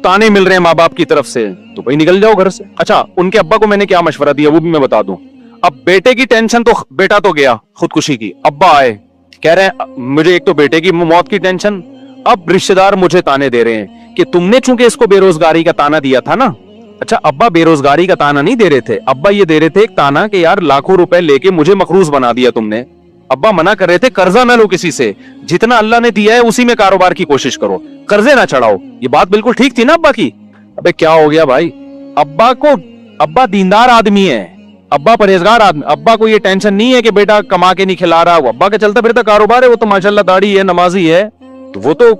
ताने मिल रहे हैं माँ बाप की तरफ से, तो भाई निकल जाओ घर से। अच्छा, उनके अब्बा को मैंने क्या मशवरा दिया वो भी मैं बता दूं। अब बेटे की टेंशन तो बेटा तो गया खुदकुशी की, अब्बा आए कह रहे हैं मुझे एक तो बेटे की मौत की टेंशन, अब रिश्तेदार मुझे ताने दे रहे हैं कि तुमने चूंकि इसको बेरोजगारी का ताना दिया था ना। अच्छा, अब्बा बेरोजगारी का ताना नहीं दे रहे थे, अब्बा ये दे रहे थे एक ताना कि यार लाखों रुपए लेके मुझे मकरूज बना दिया तुमने। अब्बा मना कर रहे थे कर्जा ना लो किसी से, जितना अल्लाह ने दिया है उसी में कारोबार की कोशिश करो, कर्जे ना चढ़ाओ। ये बात बिल्कुल ठीक थी ना अब्बा की। अबे क्या हो गया भाई, अब्बा दीनदार आदमी है, अब्बा परहेजगार आदमी, अब्बा को ये टेंशन नहीं है कि बेटा कमा के नहीं खिला रहा। वो अब्बा का चलता फिरता कारोबार है, वो तो माशाल्लाह दाढ़ी है, नमाजी है, तो वो तो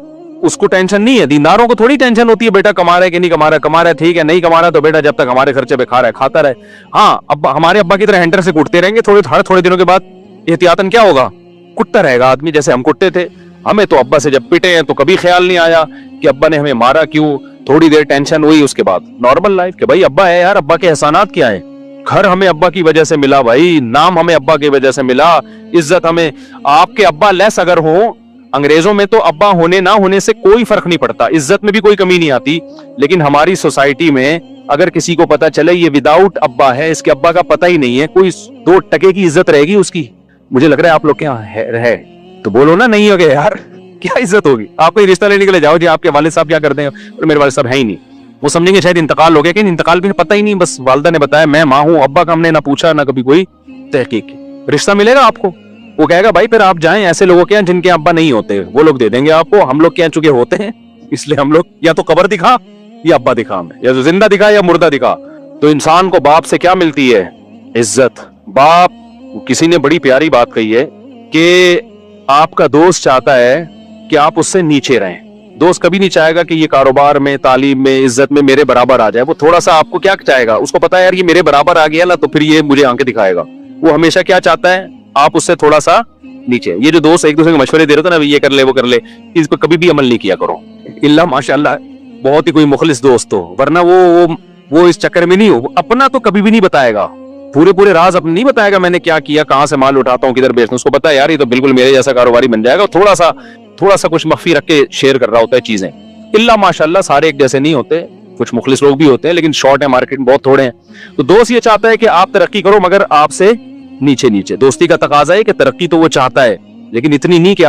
उसको टेंशन नहीं है। दीनदारों को थोड़ी टेंशन होती है बेटा कमा रहा है कि नहीं कमा रहा, कमा रहा है ठीक है, नहीं कमा रहा तो बेटा जब तक हमारे खर्चे पे खा रहा है खाता रहे। हाँ, अब्बा हमारे अब्बा की तरह हैंटर से कूटते रहेंगे, थोड़े दिनों के बाद एहतियातन क्या होगा, कुटता रहेगा आदमी जैसे हम कुटते थे। हमें तो अब्बा से जब पिटे हैं तो कभी ख्याल नहीं आया कि अब्बा ने हमें मारा क्यों, थोड़ी देर टेंशन हुई, उसके बाद नॉर्मल लाइफ कि भाई अब्बा है यार, अब्बा के एहसानात क्या है। घर हमें अब्बा की वजह से मिला भाई, नाम हमें अब्बा की वजह से मिला, इज्जत हमें। आपके अब्बा लेस अगर हो, अंग्रेजों में तो अब्बा होने ना होने से कोई फर्क नहीं पड़ता, इज्जत में भी कोई कमी नहीं आती। लेकिन हमारी सोसाइटी में अगर किसी को पता चले ये विदाउट अब्बा है, इसके अब्बा का पता ही नहीं है, कोई 2 टके की इज्जत रहेगी उसकी। मुझे लग रहा है आप लोग क्या है तो बोलो ना, नहीं हो गया यार, क्या इज्जत होगी। आपको रिश्ता लेने के लिए जाओ जी आपके वालिद साहब क्या करते हैं, और मेरे वालिद साहब है ही नहीं, वो समझेंगे शायद इंतकाल हो गया, कि इंतकाल भी पता ही नहीं, बस वालिदा ने बताया मैं माँ हूँ, अब्बा का हमने ना पूछा ना कभी कोई तहकीक। रिश्ता मिलेगा आपको, वो कहेगा भाई फिर आप जाएं ऐसे लोगों के यहाँ जिनके अब्बा नहीं होते, वो लोग दे देंगे आपको। हम लोग क्या चुके होते हैं, इसलिए हम लोग या तो कब्र दिखा या अब्बा दिखा हमें, या तो जिंदा दिखा या मुर्दा दिखा। तो इंसान को बाप से क्या मिलती है, इज्जत। बाप, किसी ने बड़ी प्यारी बात कही है कि आपका दोस्त चाहता है कि आप उससे नीचे रहें। दोस्त कभी नहीं चाहेगा कि ये कारोबार में, तालीम में, इज्जत में मेरे बराबर आ जाए। वो थोड़ा सा आपको क्या चाहेगा, उसको पता है यार ये मेरे बराबर आ गया ना तो फिर ये मुझे आंखें दिखाएगा। वो हमेशा क्या चाहता है, आप उससे थोड़ा सा नीचे। ये जो दोस्त एक दूसरे को मशवरे दे रहे थे ना, ये कर ले वो कर ले, इस पर कभी भी अमल नहीं किया करो, इल्ला माशाल्लाह बहुत ही कोई मुखलिस दोस्त हो, वरना वो इस चक्कर में नहीं हो। अपना तो कभी भी नहीं बताएगा, पूरे राज अपने नहीं बताएगा, मैंने क्या किया, कहां से माल उठाता हूँ, किधर बेचता हूँ। उसको पता है यार ये तो बिल्कुल मेरे जैसा कारोबारी बन जाएगा। थोड़ा सा कुछ मख्फी रख के शेयर कर रहा होता है चीजें। इल्ला माशाल्लाह सारे एक जैसे नहीं होते, कुछ मुखलिस लोग भी होते हैं, लेकिन शॉर्ट है मार्केट में, बहुत थोड़े हैं। तो दोस्त ये चाहता है कि आप तरक्की करो मगर आपसे नीचे। दोस्ती का तकाजा है कि तरक्की तो वो चाहता है लेकिन इतनी नहीं कि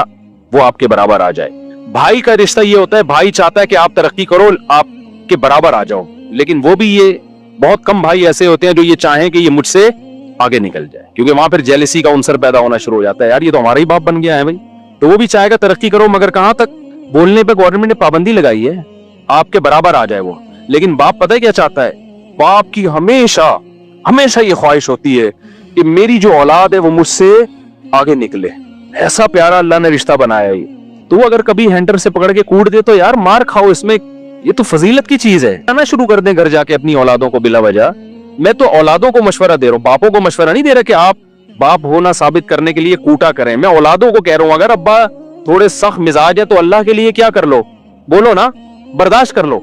वो आपके बराबर आ जाए। भाई का रिश्ता ये होता है, भाई चाहता है कि आप तरक्की करो, आपके बराबर आ जाओ, लेकिन वो भी ये बहुत कम भाई ऐसे होते हैं जो ये चाहें कि ये मुझसे आगे निकल जाए, क्योंकि वहां फिर जेलसी का उनसर पैदा होना शुरू हो जाता है। यार ये तो हमारा ही बाप बन गया है भाई, तो वो भी चाहेगा तरक्की करो मगर कहां तक, बोलने पे गवर्नमेंट ने पाबंदी लगाई है आपके बराबर आ जाए वो। लेकिन बाप पता है क्या चाहता है, बाप की हमेशा ये ख्वाहिश होती है कि मेरी जो औलाद है वो मुझसे आगे निकले। ऐसा प्यारा अल्लाह ने रिश्ता बनाया है। तो वो अगर कभी हैंडर से पकड़ के कूट दे तो यार मार खाओ, इसमें ये तो फजीलत की चीज है। कहना शुरू कर दें घर जाके अपनी औलादों को बिला वजह। मैं तो औलादों को मशवरा दे रहा हूँ, बापों को मशवरा नहीं दे रहा कि आप बाप होना साबित करने के लिए कूटा करें। मैं औलादों को कह रहा हूं, अगर अब्बा थोड़े सख्त मिजाज है तो अल्लाह के लिए क्या कर लो, बोलो ना, बर्दाश्त कर लो।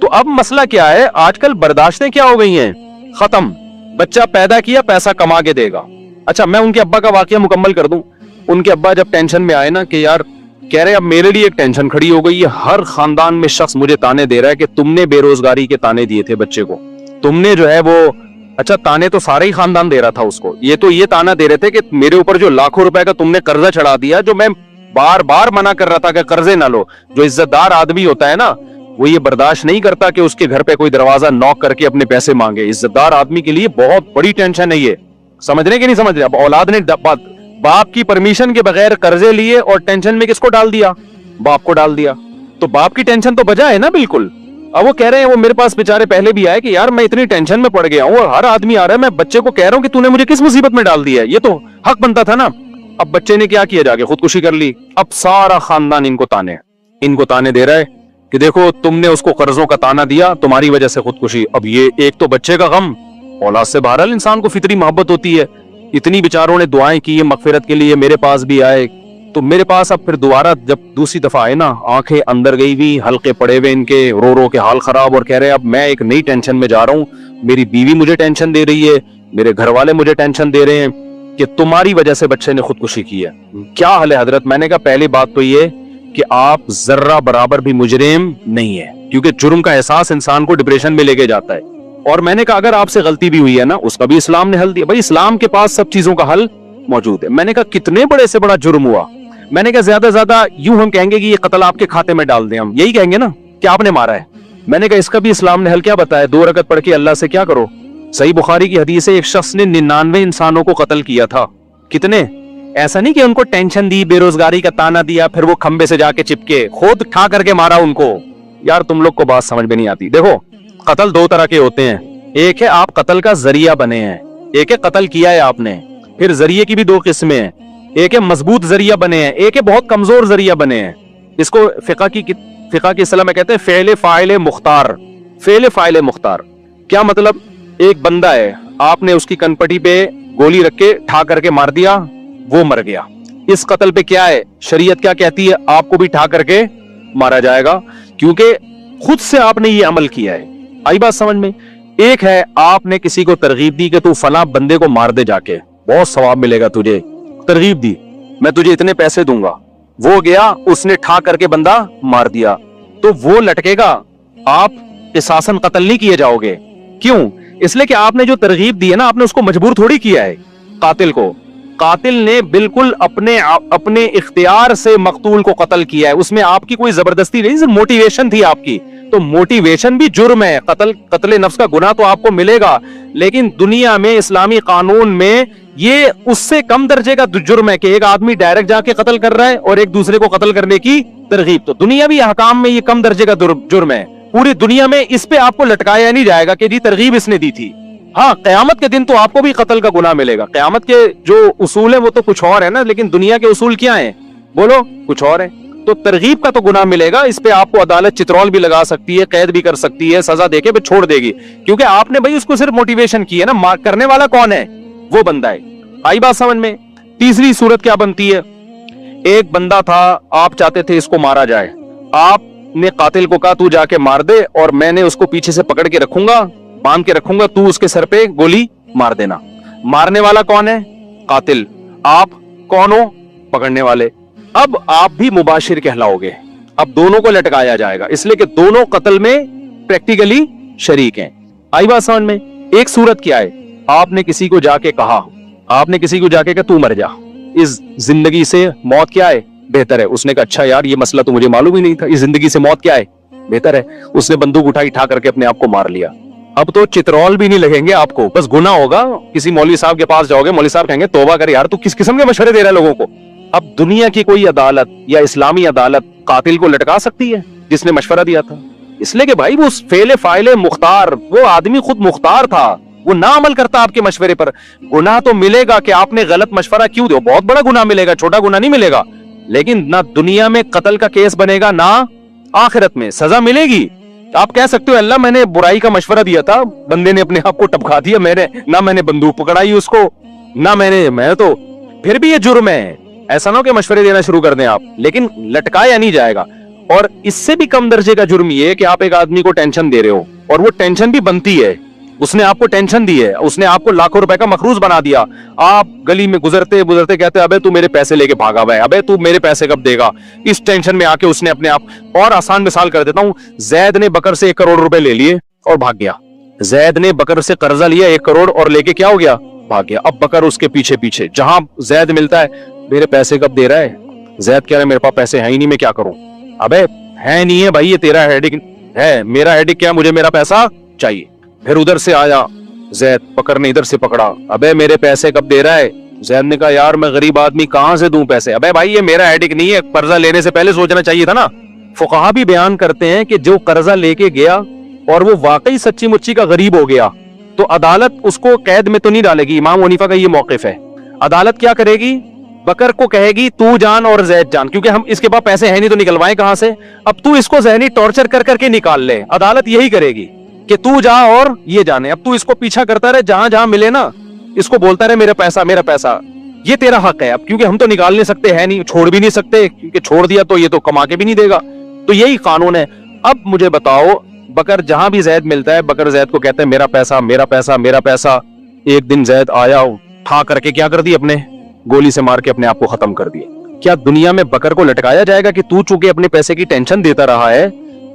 तो अब मसला क्या है, आजकल बर्दाश्तें क्या हो गई हैं, खत्म। बच्चा पैदा किया, पैसा कमा के देगा। अच्छा, मैं उनके अब्बा का वाकया मुकम्मल कर दूं। उनके अब्बा जब टेंशन में आए ना कि यार, कह रहे अब मेरे लिए एक टेंशन खड़ी हो गई है, हर खानदान में शख्स मुझे ताने दे रहा है कि तुमने बेरोजगारी के ताने दिए थे बच्चे को, तुमने जो है वो, अच्छा ताने तो सारे ही खानदान दे रहा था उसको, ये तो ये ताना दे रहे थे कि मेरे ऊपर जो लाखों रुपए का तुमने कर्जा चढ़ा दिया, जो मैं बार बार मना कर रहा था कि कर्जे ना लो। जो इज्जतदार आदमी होता है ना, वो ये बर्दाश्त नहीं करता कि उसके घर पे कोई दरवाजा नॉक करके अपने पैसे मांगे। इज्जतदार आदमी के लिए बहुत बड़ी टेंशन है ये, समझ रहे कि नहीं समझ रहे। अब औलाद ने बाप की परमिशन के बगैर कर्जे लिए और टेंशन में किसको डाल दिया, बाप को डाल दिया। तो बाप की टेंशन तो बजा है ना बिल्कुल। अब वो कह रहे हैं, वो मेरे पास बेचारे पहले भी आए कि यार मैं इतनी टेंशन में पड़ गया हूँ, और हर आदमी आ रहा है, मैं बच्चे को कह रहा हूँ कि तूने मुझे किस मुसीबत में डाल दिया है, ये तो हक बनता था ना। अब बच्चे ने क्या किया, जाके खुदकुशी कर ली। अब सारा खानदान इनको ताने दे रहा है कि देखो तुमने उसको कर्जों का ताना दिया, तुम्हारी वजह से खुदकुशी। अब ये एक तो बच्चे का गम, औलाद से बहरहाल इंसान को फितरी मोहब्बत होती है। इतनी बेचारों ने दुआएं की मगफिरत के लिए, मेरे पास भी आए, तो मेरे पास अब फिर दोबारा जब दूसरी दफा आए ना, आंखें अंदर गई हुई, हल्के पड़े हुए इनके, रो रो के हाल खराब, और कह रहे हैं अब मैं एक नई टेंशन में जा रहा हूँ, मेरी बीवी मुझे टेंशन दे रही है, मेरे घर वाले मुझे टेंशन दे रहे हैं कि तुम्हारी वजह से बच्चे ने खुदकुशी की है। क्या हाल है हजरत? मैंने कहा पहली बात तो ये कि आप जर्रा बराबर भी मुजरिम नहीं है, क्योंकि जुर्म का एहसास इंसान को डिप्रेशन में लेके जाता है। और मैंने कहा अगर आपसे गलती भी हुई है ना, उसका भी इस्लाम ने हल दिया। भाई इस्लाम के पास सब चीजों का हल मौजूद है। मैंने कहा कितने बड़े से बड़ा जुर्म हुआ, मैंने कहा ज्यादा ज्यादा यूं हम कहेंगे कि ये कत्ल आपके खाते में डाल दें, हम यही कहेंगे ना कि आपने मारा है। मैंने कहा इसका भी इस्लाम ने हल क्या बताया, 2 रकत पढ़ के अल्लाह से क्या करो। सही बुखारी की हदीस है, एक शख्स ने 99 इंसानों को कत्ल किया था। कितने? ऐसा नहीं कि उनको टेंशन दी, बेरोजगारी का ताना दिया, फिर वो खंबे से जाके चिपके, खुद ठा करके मारा उनको। यार तुम लोग को बात समझ में नहीं आती। देखो कत्ल 2 तरह के होते हैं, एक है आप कत्ल का जरिया बने हैं, एक है कत्ल किया है आपने। फिर जरिए की भी 2 किस्में हैं, एक है मजबूत जरिया बने हैं, एक है बहुत कमजोर जरिया बने हैं। इसको फिका की इस्लाह में कहते हैं फेले फाइले मुख्तार। फेले फाइले मुख्तार क्या मतलब? एक बंदा है, आपने उसकी कनपटी पे गोली रख के ठा करके मार दिया, वो मर गया। इस कत्ल पे क्या है, शरीयत क्या कहती है, आपको भी ठा करके मारा जाएगा, क्योंकि खुद से आपने ये अमल किया है। आई बात समझ में? एक है आपने किसी को तरगीब दी कि तू फला बंदे को मार दे, जाके बहुत सवाब मिलेगा तुझे, तरगीब दी, मैं तुझे इतने पैसे दूंगा। वो गया, उसने ठा करके बंदा मार दिया, तो वो लटकेगा, आप क़िसासन कत्ल नहीं किए जाओगे। क्यों? इसलिए कि आपने जो तरगीब दी है ना, आपने उसको मजबूर थोड़ी किया है कातिल को। कातिल ने बिल्कुल अपने इख्तियार से मकतूल को कत्ल किया है, उसमें आपकी कोई जबरदस्ती नहीं, सिर्फ मोटिवेशन थी आपकी। तो मोटिवेशन भी जुर्म है, कत्ल नफ्स का गुनाह तो आपको मिलेगा, लेकिन दुनिया में इस्लामी कानून में ये उससे कम दर्जे का जुर्म है कि एक आदमी डायरेक्ट जाके कत्ल कर रहा है और एक दूसरे को कत्ल करने की तरगीब। तो दुनियावी अहकाम में ये कम दर्जे का जुर्म है। पूरी दुनिया में इस पे आपको लटकाया नहीं जाएगा कि जी तरगीब इसने दी थी। हाँ, क़यामत के दिन तो आपको भी कत्ल का गुनाह मिलेगा। क़यामत के जो उसूल है वो तो कुछ और है ना, लेकिन दुनिया के उसूल क्या है, बोलो, कुछ और है। तो तरगीब का तो गुनाह मिलेगा, इस पे आपको अदालत चित्रौल भी लगा सकती है, कैद भी कर सकती है, सजा देके भी छोड़ देगी, क्योंकि आपने भाई उसको सिर्फ मोटिवेशन की है ना। करने वाला कौन है? वो बंदा है। आई बात समझ में? तीसरी सूरत क्या बनती है, एक बंदा था, आप चाहते थे इसको मारा जाए, आपने कातिल को कहा तू जाके मार दे और मैंने उसको पीछे से पकड़ के रखूंगा, बांध के रखूंगा, तू उसके सर पे गोली मार देना। मारने वाला कौन है? कातिल। आप कौन हो? पकड़ने वाले। अब आप भी मुबाशिर कहलाओगे। अब दोनों को लटकाया जाएगा, इसलिए कि दोनों कत्ल में प्रैक्टिकली शरीक हैं। आई बात समझ में? एक सूरत क्या है, आपने किसी को जाके कहा, तू मर जा, इस जिंदगी से मौत क्या है बेहतर है। उसने कहा अच्छा यार ये मसला तो मुझे मालूम ही नहीं था, इस जिंदगी से मौत क्या है बेहतर है। उसने बंदूक उठाई, ठा करके अपने आप को मार लिया। अब तो चित्रौल भी नहीं लगेंगे आपको, बस गुनाह होगा। किसी मौलवी साहब के पास जाओगे, मौलवी साहब कहेंगे तौबा कर यार, तू किस किस्म के मशवरे दे रहा है लोगों को। अब दुनिया की कोई अदालत या इस्लामी अदालत कातिल को लटका सकती है जिसने मशवरा दिया था? इसलिए कि भाई वो फेले फाइले मुख्तार, वो आदमी खुद मुख्तार था, वो ना अमल करता आपके मशवरे पर। गुनाह तो मिलेगा कि आपने गलत मशवरा क्यों दिया, बहुत बड़ा गुनाह मिलेगा, छोटा गुनाह नहीं मिलेगा। लेकिन ना दुनिया में कत्ल का केस बनेगा, ना आखिरत में सजा मिलेगी آپ کہہ سکتے ہو اللہ میں نے برائی کا مشورہ دیا تھا, بندے نے اپنے آپ کو ٹپکا دیا, نہ میں نے بندوق پکڑائی اس کو, نہ میں تو پھر بھی یہ جرم ہے. ایسا نہ ہو کہ مشورے دینا شروع کر دیں آپ, لیکن لٹکایا نہیں جائے گا. اور اس سے بھی کم درجے کا جرم یہ ہے کہ آپ ایک آدمی کو ٹینشن دے رہے ہو, اور وہ ٹینشن بھی بنتی ہے, اس نے آپ کو ٹینشن دی ہے, اس نے آپ کو لاکھوں روپے کا مخروض بنا دیا, آپ گلی میں گزرتے گزرتے کہتے ابے تو میرے پیسے لے کے بھاگا ہوا ہے, ابے تو میرے پیسے کب دے گا. اس ٹینشن میں آ کے اس نے اپنے آپ, اور آسان مثال کر دیتا ہوں, زید نے بکر سے 1 کروڑ روپے لے لیے اور بھاگ گیا. زید نے بکر سے قرضہ لیا 1 کروڑ اور لے کے کیا ہو گیا, بھاگ گیا. اب بکر اس کے پیچھے پیچھے, جہاں زید ملتا ہے میرے پیسے کب دے رہا ہے, زید کہہ رہا ہے میرے پاس پیسے ہیں ہی نہیں, میں کیا کروں. ابے ہے نہیں ہے بھائی, یہ تیرا ہیڈک ہے, میرا ہیڈک کیا, مجھے میرا پیسہ چاہیے. پھر ادھر سے آیا زید, بکر نے ادھر سے پکڑا, ابے میرے پیسے کب دے رہا ہے. زید نے کہا یار میں غریب آدمی کہاں سے دوں پیسے. ابے بھائی یہ میرا ہیڈک نہیں ہے, قرضہ لینے سے پہلے سوچنا چاہیے تھا نا. فقہا بھی بیان کرتے ہیں کہ جو قرضہ لے کے گیا اور وہ واقعی سچی مچی کا غریب ہو گیا تو عدالت اس کو قید میں تو نہیں ڈالے گی. امام حنیفہ کا یہ موقف ہے. عدالت کیا کرے گی, بکر کو کہے گی تو جان اور زید جان, کیونکہ ہم اس کے پاس پیسے ہیں نہیں تو نکلوائیں کہاں سے, اب تو اس کو ذہنی ٹارچر کر کر کے نکال لے. عدالت یہی کرے گی کہ تو جا اور یہ جانے, اب تو اس کو پیچھا کرتا رہے, جہاں جہاں ملے نا اس کو بولتا رہے میرا پیسہ, یہ تیرا حق ہے. اب کیونکہ ہم تو نکال نہیں سکتے, ہے نہیں, چھوڑ بھی نہیں سکتے, کیونکہ چھوڑ دیا تو یہ تو کما کے بھی نہیں دے گا. تو یہی قانون ہے. اب مجھے بتاؤ, بکر جہاں بھی زید ملتا ہے بکر زید کو کہتا ہے میرا پیسہ میرا پیسہ میرا پیسہ. ایک دن زید آیا, اٹھا کر کے کیا کر دی, اپنے گولی سے مار کے اپنے آپ کو ختم کر دیا. کیا دنیا میں بکر کو لٹکایا جائے گا کہ تو چونکہ اپنے پیسے کی ٹینشن دیتا رہا ہے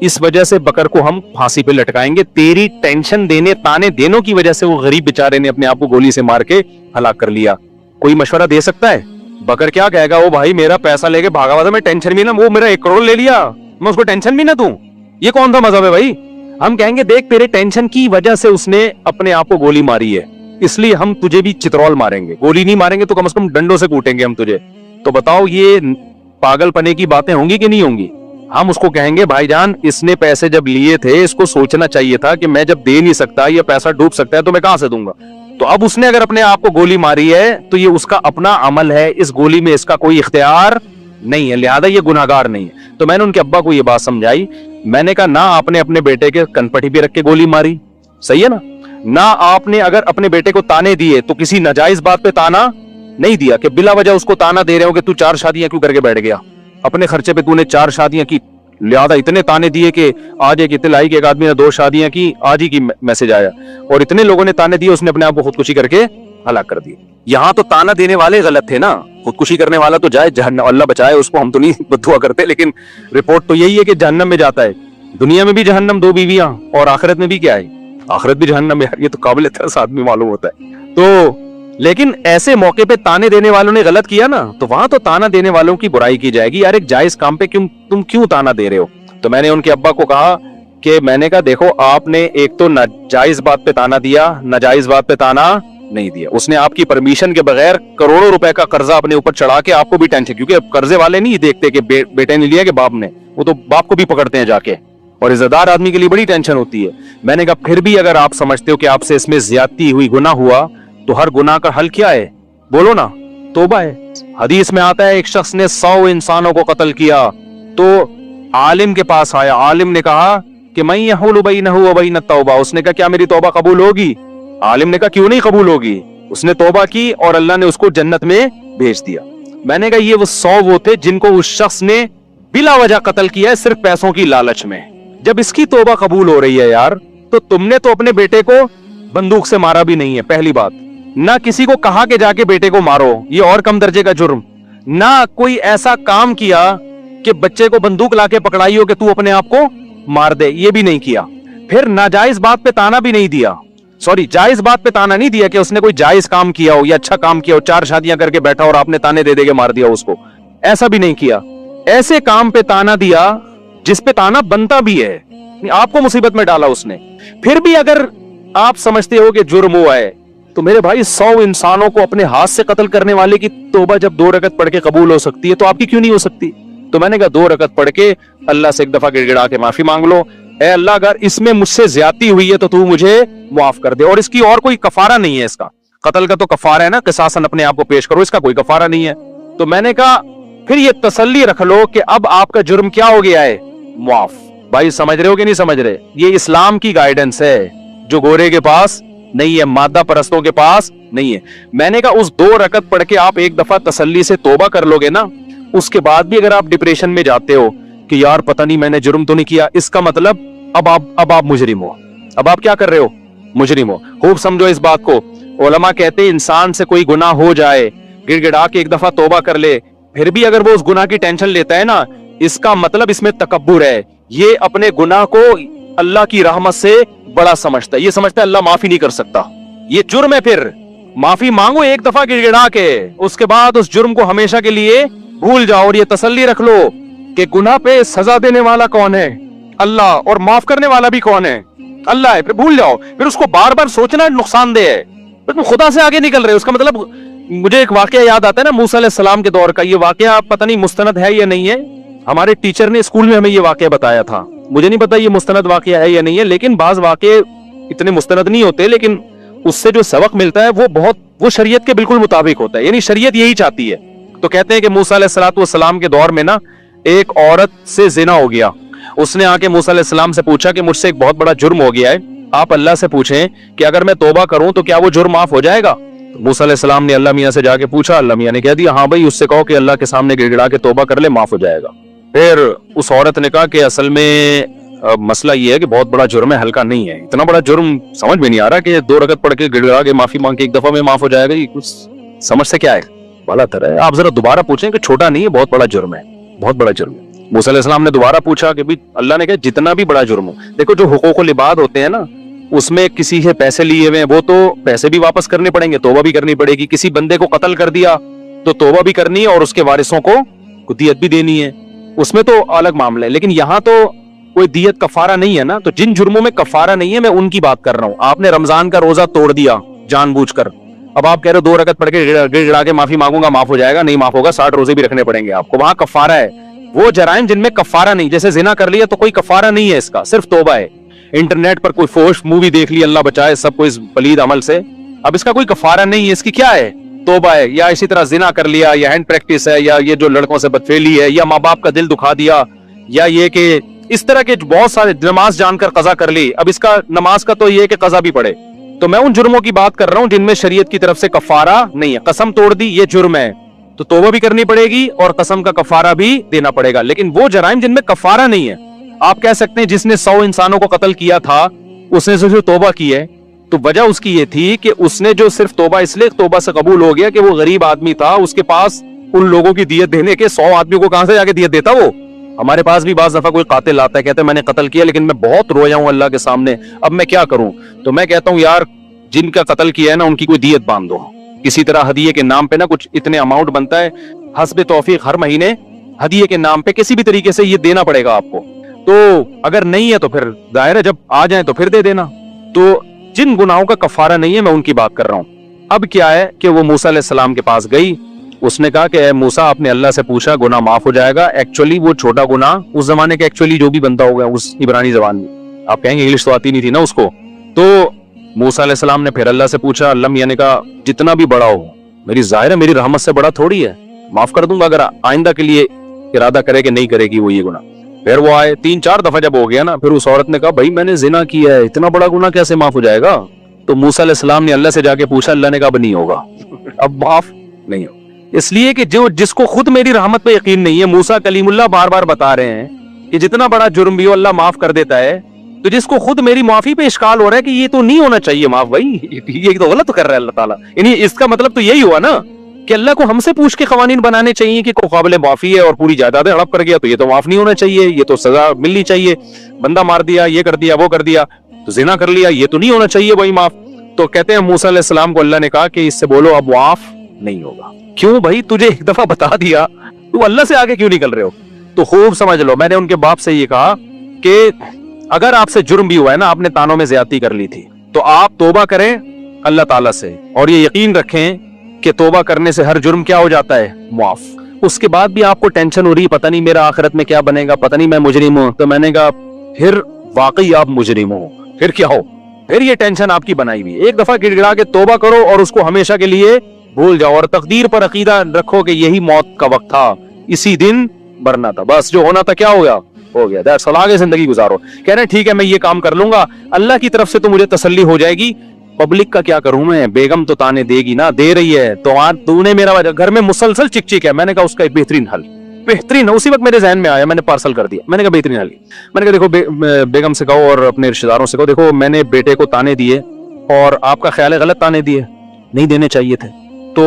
اس وجہ سے بکر کو ہم پھانسی پہ لٹکائیں گے. تیری ٹینشن دینے تانے دینوں کی وجہ سے وہ غریب بیچارے نے اپنے آپ کو گولی سے مار کے ہلاک کر لیا. کوئی مشورہ دے سکتا ہے؟ بکر کیا کہے گا, وہ بھائی میرا پیسہ لے کے بھاگا ہوا تھا, میں ٹینشن بھی نہ, وہ میرا 1 کروڑ لے لیا میں اس کو ٹینشن بھی نہ دوں. یہ کون سا مذہب ہے بھائی. ہم کہیں گے دیکھ تیرے ٹینشن کی وجہ سے اس نے اپنے آپ کو گولی ماری ہے, اس لیے ہم تجھے بھی چترول ماریں گے, گولی نہیں ماریں گے تو کم از کم ڈنڈوں سے کوٹیں گے ہم تجھے. تو بتاؤ یہ پاگل پنے کی باتیں ہوں گی کہ نہیں ہوں گی. ہم اس کو کہیں گے بھائی جان اس نے پیسے جب لیے تھے اس کو سوچنا چاہیے تھا کہ میں جب دے نہیں سکتا, یہ پیسہ ڈوب سکتا ہے تو میں کہاں سے دوں گا. تو اب اس نے اگر اپنے آپ کو گولی ماری ہے تو یہ اس کا اپنا عمل ہے, اس گولی میں اس کا کوئی اختیار نہیں ہے, لہذا یہ گناہگار نہیں ہے. تو میں نے ان کے ابا کو یہ بات سمجھائی, میں نے کہا نہ آپ نے اپنے بیٹے کے کنپٹی پہ رکھ کے گولی ماری, صحیح ہے نا, نہ آپ نے اگر اپنے بیٹے کو تانے دیے تو کسی ناجائز بات پہ تانا نہیں دیا کہ بلا وجہ اس کو تانا دے رہے ہو کہ تو 4 شادیاں کیوں کر کے بیٹھ گیا, اپنے خرچے پہ تو نے 4 شادیاں کی, لہذا اتنے تانے دیے کہ آج ایک اطلاع آئی کہ ایک آدمی نے 2 شادیاں کی, آج ہی کی میسج آیا, اور اتنے لوگوں نے تانے دیے اس نے اپنے آپ کو خودکشی کر کے ہلاک کر دی. یہاں تو تانا دینے والے غلط تھے نا, خودکشی کرنے والا تو جائے جہنم, اللہ بچائے اس کو, ہم تو نہیں بدعا کرتے, لیکن رپورٹ تو یہی ہے کہ جہنم میں جاتا ہے. دنیا میں بھی جہنم 2 بیویاں, اور آخرت میں بھی کیا ہے, آخرت بھی جہنم ہے. یہ تو قابل ترس آدمی معلوم ہوتا ہے. تو لیکن ایسے موقع پہ تانے دینے والوں نے غلط کیا نا, تو وہاں تو تانا دینے والوں کی برائی کی جائے گی. یار ایک جائز کام پہ تم کیوں تانا دے رہے ہو. تو میں نے ان کے ابا کو کہا کہ میں نے کہا دیکھو آپ نے ایک تو ناجائز بات پہ تانا دیا, ناجائز بات پہ تانا نہیں دیا. اس نے آپ کی پرمیشن کے بغیر کروڑوں روپے کا قرضہ اپنے اوپر چڑھا کے آپ کو بھی ٹینشن, کیونکہ قرضے والے نہیں دیکھتے کہ بیٹے نے لیا کہ باپ نے, وہ تو باپ کو بھی پکڑتے ہیں جا کے, اور عزت دار آدمی کے لیے بڑی ٹینشن ہوتی ہے. میں نے کہا پھر بھی اگر آپ سمجھتے ہو کہ آپ سے اس میں زیادتی ہوئی, گناہ ہوا, تو ہر گناہ کا حل کیا ہے, بولو نا, توبہ ہے. حدیث میں آتا ہے ایک شخص نے 100 انسانوں کو قتل کیا تو عالم کے پاس آیا, عالم نے کہا کہ من یحول بینہ و بین التوبہ, اس نے کہا کیا میری توبہ قبول ہوگی. عالم نے کہا کیوں نہیں قبول ہوگی. اس نے توبہ کی اور اللہ نے اس کو جنت میں بھیج دیا. میں نے کہا یہ وہ 100 وہ تھے جن کو اس شخص نے بلا وجہ قتل کیا ہے صرف پیسوں کی لالچ میں. جب اس کی توبہ قبول ہو رہی ہے یار, تو تم نے تو اپنے بیٹے کو بندوق سے مارا بھی نہیں ہے, پہلی بات, نہ کسی کو کہا کہ جا کے بیٹے کو مارو, یہ اور کم درجے کا جرم, نہ کوئی ایسا کام کیا کہ بچے کو بندوق لا کے پکڑائی ہو کہ تو اپنے آپ کو مار دے, یہ بھی نہیں کیا. پھر ناجائز بات پہ تانا بھی نہیں دیا, جائز بات پہ تانا نہیں دیا کہ اس نے کوئی جائز کام کیا ہو یا اچھا کام کیا ہو, 4 شادیاں کر کے بیٹھا اور آپ نے تانے دے دے کے مار دیا اس کو, ایسا بھی نہیں کیا. ایسے کام پہ تانا دیا جس پہ تانا بنتا بھی ہے, آپ کو مصیبت میں ڈالا اس نے. پھر بھی اگر آپ سمجھتے ہو کہ جرم ہوا ہے تو میرے بھائی 100 انسانوں کو اپنے ہاتھ سے قتل کرنے والے کی توبہ جب 2 رکعت پڑھ کے قبول ہو سکتی ہے تو آپ کی کیوں نہیں ہو سکتی. تو میں نے کہا 2 رکعت پڑھ کے اللہ سے ایک دفعہ گڑ گڑا کے معافی مانگ لو, اے اللہ اگر اس میں مجھ سے زیادتی ہوئی ہے تو تو مجھے معاف کر دے, اور اس کی اور کوئی کفارہ نہیں ہے. اس کا قتل کا تو کفارہ ہے نا, قصاصاً اپنے آپ کو پیش کرو, اس کا کوئی کفارہ نہیں ہے. تو میں نے کہا پھر یہ تسلی رکھ لو کہ اب آپ کا جرم کیا ہو گیا ہے, معاف. भाई समझ रहे हो कि नहीं समझ रहे? ये इस्लाम की गाइडेंस है जो गोरे के पास नहीं है, मादा परस्तों के पास नहीं है। मैंने कहा उस 2 रकत पढ़ के आप एक दफा तसल्ली से तौबा कर लोगे ना, उसके बाद भी अगर आप डिप्रेशन में जाते हो कि यार पता नहीं मैंने जुर्म तो नहीं किया, इसका मतलब अब आप मुजरिम हो। अब आप क्या कर रहे हो? मुजरिम हो। खूब समझो इस बात को। उलमा कहते हैं इंसान से कोई गुनाह हो जाए, गिड़गिड़ा के एक दफा तौबा कर ले, फिर भी अगर वो उस गुनाह की टेंशन लेता है ना, इसका मतलब इसमें तकब्बुर है। ये अपने गुनाह को अल्लाह की रहमत से बड़ा समझता है। ये समझता है अल्लाह माफी नहीं कर सकता, ये जुर्म है। फिर माफी मांगो एक दफा गिड़गिड़ा के, उसके बाद उस जुर्म को हमेशा के लिए भूल जाओ और ये तसल्ली रख लो कि गुनाह पे सजा देने वाला कौन है? अल्लाह। और माफ करने वाला भी कौन है? अल्लाह है। फिर भूल जाओ। फिर उसको बार बार सोचना नुकसानदेह है, तुम खुदा से आगे निकल रहे हो। उसका मतलब मुझे एक वाकया याद आता है ना, मूसा अलैहिस्सलाम के दौर का। ये वाकया पता नहीं मुस्तनद है या नहीं है, हमारे टीचर ने स्कूल में हमें ये वाकया बताया था। मुझे नहीं पता ये मुस्तनद वाकया है या नहीं है, लेकिन बाज वाकये इतने मुस्तनद नहीं होते, लेकिन उससे जो सबक मिलता है वो शरीयत के बिल्कुल मुताबिक होता है, यानी शरीयत यही चाहती है। तो कहते हैं कि मूसा अलैहिस्सलाम के दौर में ना एक औरत से जिना हो गया। उसने आके मूसा अलैहिस्सलाम से पूछा कि मुझसे एक बहुत बड़ा जुर्म हो गया है, आप अल्लाह से पूछें कि अगर मैं तौबा करूं तो क्या वो जुर्म माफ हो जाएगा? तो मूसा अलैहिस्सलाम ने अल्लाह मियां से जाके पूछा, अल्लाह मियां ने कह दिया हाँ भाई, उससे कहो कि अल्लाह के सामने गिड़गिड़ा के तौबा कर ले, माफ हो जाएगा। फिर उस औरत ने कहा कि असल में मसला ये है कि बहुत बड़ा जुर्म है, हल्का नहीं है। इतना बड़ा जुर्म समझ में नहीं आ रहा कि 2 रकत पढ़ के गिड़गिड़ा के माफी मांग के एक दफा में माफ हो जाएगा। ये कुछ समझ से क्या है? बड़ा तरह है। आप जरा दोबारा पूछें कि छोटा नहीं है, बहुत बड़ा जुर्म है, बहुत बड़ा जुर्म है। मूसा अलैहिस्सलाम ने दोबारा पूछा कि भी अल्लाह ने कहा जितना भी बड़ा जुर्म हो, देखो जो हुकूकुल इबाद होते हैं ना, उसमें किसी से पैसे लिए हुए हैं, वो तो पैसे भी वापस करने पड़ेंगे, तौबा भी करनी पड़ेगी। किसी बंदे को कत्ल कर दिया तो तौबा भी करनी है और उसके वारिसों को दियत भी देनी है, उसमें तो अलग मामला है। लेकिन यहाँ तो कोई दियत कफारा नहीं है ना। तो जिन जुर्मों में कफारा नहीं है, मैं उनकी बात कर रहा हूँ। आपने रमजान का रोजा तोड़ दिया जानबूझकर, अब आप कह रहे हो 2 रकत पढ़ के गिड़गिड़ा के माफी मांगूंगा, माफ हो जाएगा। नहीं माफ होगा, 60 रोजे भी रखने पड़ेंगे आपको। वहां कफारा है। वो जराइम जिनमें कफारा नहीं, जैसे जिना कर लिया तो कोई कफारा नहीं है, इसका सिर्फ तौबा है। इंटरनेट पर कोई फोश मूवी देख ली, अल्लाह बचाए सबको इस पलीद अमल से, अब इसका कोई कफारा नहीं है। इसकी क्या है? तौबा है। या इसी तरह जिना कर लिया, या हैंड प्रैक्टिस है, या ये जो लड़कों से बदफेली है, या माँ बाप का दिल दुखा दिया, या ये कि इस तरह के बहुत सारे, नमाज जानकर कजा कर ली, अब इसका नमाज का तो ये कि कजा भी पड़े। तो मैं उन जुर्मों की बात कर रहा हूं जिनमें शरीयत की तरफ से कफारा नहीं है। कसम तोड़ दी, ये जुर्म है, तो तौबा भी करनी पड़ेगी और कसम का कफारा भी देना पड़ेगा। लेकिन वो जराइम जिनमें कफारा नहीं है, आप कह सकते हैं जिसने 100 इंसानों को कत्ल किया था उसने सिर्फ तौबा की है, तो वजह उसकी ये थी कि उसने जो सिर्फ तौबा इसलिए तौबा से कबूल हो गया कि वो गरीब आदमी था, उसके पास उन लोगों की दियत देने के 100 आदमियों को कहां से जाके दियत देता वो। हमारे पास भी बाज दफा कोई कातिल आता है, कहता है मैंने कत्ल किया लेकिन मैं बहुत रोया हूं अल्लाह के सामने, अब मैं क्या करूं? तो मैं कहता हूं यार जिनका कत्ल किया है ना, उनकी कोई दियत बांध दो किसी तरह। हदिये के नाम पे ना कुछ इतने अमाउंट बनता है, हस्बे तौफीक हर महीने हदिये के नाम पे किसी भी तरीके से ये देना पड़ेगा आपको। तो अगर नहीं है तो फिर जाहिर है जब आ जाए तो फिर दे देना। तो जिन गुनाहों का कफारा नहीं है मैं उनकी बात कर रहा हूं। अब क्या है कि वो मूसा अलैहिस्सलाम के पास गई, उसने कहा कि मूसा आपने अल्लाह से पूछा गुनाह माफ हो जाएगा। एक्चुअली वो छोटा गुनाह उस जमाने के एक्चुअली जो भी बनता होगा उस इब्रानी जबान में, आप कहेंगे इंग्लिश तो आती नहीं थी ना उसको। तो मूसा अलैहिस्सलाम ने फिर अल्लाह से पूछा, अल्लाह मियां ने कहा जितना भी बड़ा हो, मेरी जाहिर है मेरी रहमत से बड़ा थोड़ी है, माफ कर दूंगा अगर आइंदा के लिए इरादा करे कि नहीं करेगी वो ये गुनाह। फिर वो आए 3-4 दफा जब हो गया ना, फिर उस औरत ने कहा भाई मैंने जिना किया है, इतना बड़ा गुनाह कैसे माफ हो जाएगा? तो मूसा अलैहिस्सलाम ने अल्लाह से जाके पूछा, अल्लाह ने कहा अब नहीं होगा, अब माफ नहीं हो। इसलिए कि जो जिसको खुद मेरी रहमत पे यकीन नहीं है, मूसा कलीमुल्लाह बार बार बता रहे हैं कि जितना बड़ा जुर्म भी हो अल्लाह माफ कर देता है, तो जिसको खुद मेरी माफी पे इश्काल हो रहा है कि ये तो नहीं होना चाहिए माफ, भाई ये तो गलत कर रहा है अल्लाह ताला। यानी इसका मतलब तो यही हुआ ना कि अल्लाह को हमसे पूछ के कवानीन बनाने चाहिए कि काबिल माफी है और पूरी जायदादें हड़प कर गया तो ये तो माफ नहीं होना चाहिए, ये तो सजा मिलनी चाहिए। बंदा मार दिया, ये कर दिया, वो कर दिया, तो जिना कर लिया, ये तो नहीं होना चाहिए भाई माफ। तो कहते हैं मूसा अलैहिस्सलाम को अल्लाह ने कहा कि इससे बोलो अब माफ नहीं होगा। क्यों भाई, तुझे एक दफा बता दिया, तू अल्लाह से आगे क्यों निकल रहे हो? तो खूब समझ लो, मैंने उनके बाप से ये कहा कि अगर आपसे जुर्म भी हुआ है ना, आपने तानों में ज्यादती कर ली थी, तो आप तौबा करें अल्लाह ताला से और ये यकीन रखें कि तौबा करने से हर जुर्म क्या हो जाता है, माफ। उसके बाद भी आपको टेंशन हो रही, पता नहीं मेरा आखिरत में क्या बनेगा, पता नहीं मैं मुजरिम हूं, तो मैंने कहा फिर वाकई आप मुजरिम हो, फिर क्या हो, फिर ये टेंशन आपकी बनाई हुई। एक दफा गिड़गिड़ा के तौबा करो और उसको हमेशा के लिए भूल जाओ और तकदीर पर अकीदा रखो कि यही मौत का वक्त था, इसी दिन मरना था, बस जो होना था क्या हो गया, ہو گیا, that's all, آگے زندگی گزارو. کہہ رہے ہیں ٹھیک ہے میں یہ کام کر لوں گا, اللہ کی طرف سے تو مجھے تسلی ہو جائے گی, پبلک کا کیا کروں میں, بیگم تو تانے دے گی نا, دے رہی ہے, تو آج تو نے میرا گھر میں مسلسل چک چک ہے. میں نے کہا اس کا ایک بہترین حل, بہترین, اسی وقت میرے ذہن میں آیا, میں نے پارسل کر دیا. میں نے کہا بہترین حل, میں نے کہا دیکھو بیگم سے کہو اور اپنے رشتے داروں سے کہو, دیکھو میں نے بیٹے کو تانے دیے اور آپ کا خیال ہے غلط تانے دیے, نہیں دینے چاہیے تھے, تو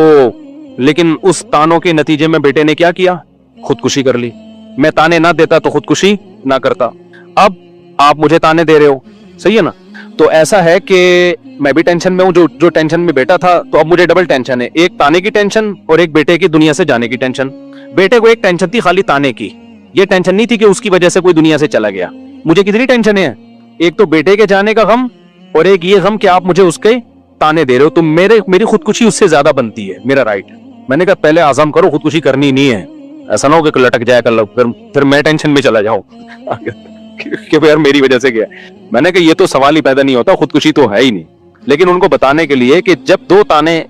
لیکن اس تانوں کے نتیجے میں بیٹے نے کیا کیا, خودکشی کر لی. میں تانے نہ دیتا تو خودکشی نہ کرتا. اب آپ مجھے تانے دے رہے ہو, صحیح ہے نا. تو ایسا ہے کہ میں بھی ٹینشن میں ہوں, جو ٹینشن میں بیٹا تھا, تو اب مجھے ڈبل ٹینشن ہے, ایک تانے کی ٹینشن اور ایک بیٹے کی دنیا سے جانے کی ٹینشن. بیٹے کو ایک ٹینشن تھی خالی تانے کی, یہ ٹینشن نہیں تھی کہ اس کی وجہ سے کوئی دنیا سے چلا گیا. مجھے کتنی ٹینشن ہے, ایک تو بیٹے کے جانے کا غم اور ایک یہ غم کہ آپ مجھے اس کے تانے دے رہے ہو, تو میری خودکشی اس سے زیادہ بنتی ہے, میرا رائٹ. میں نے کہا پہلے عزم کرو, خودکشی کرنی نہیں ہے, ایسا نہ ہو کہ لٹک جائے کل, پھر میں ٹینشن میں چلا جاؤں کہ یار میری وجہ سے کیا. میں نے کہا یہ تو سوال ہی پیدا نہیں ہوتا, خودکشی تو ہے ہی نہیں. لیکن ان کو بتانے کے لیے کہ جب دو تانے,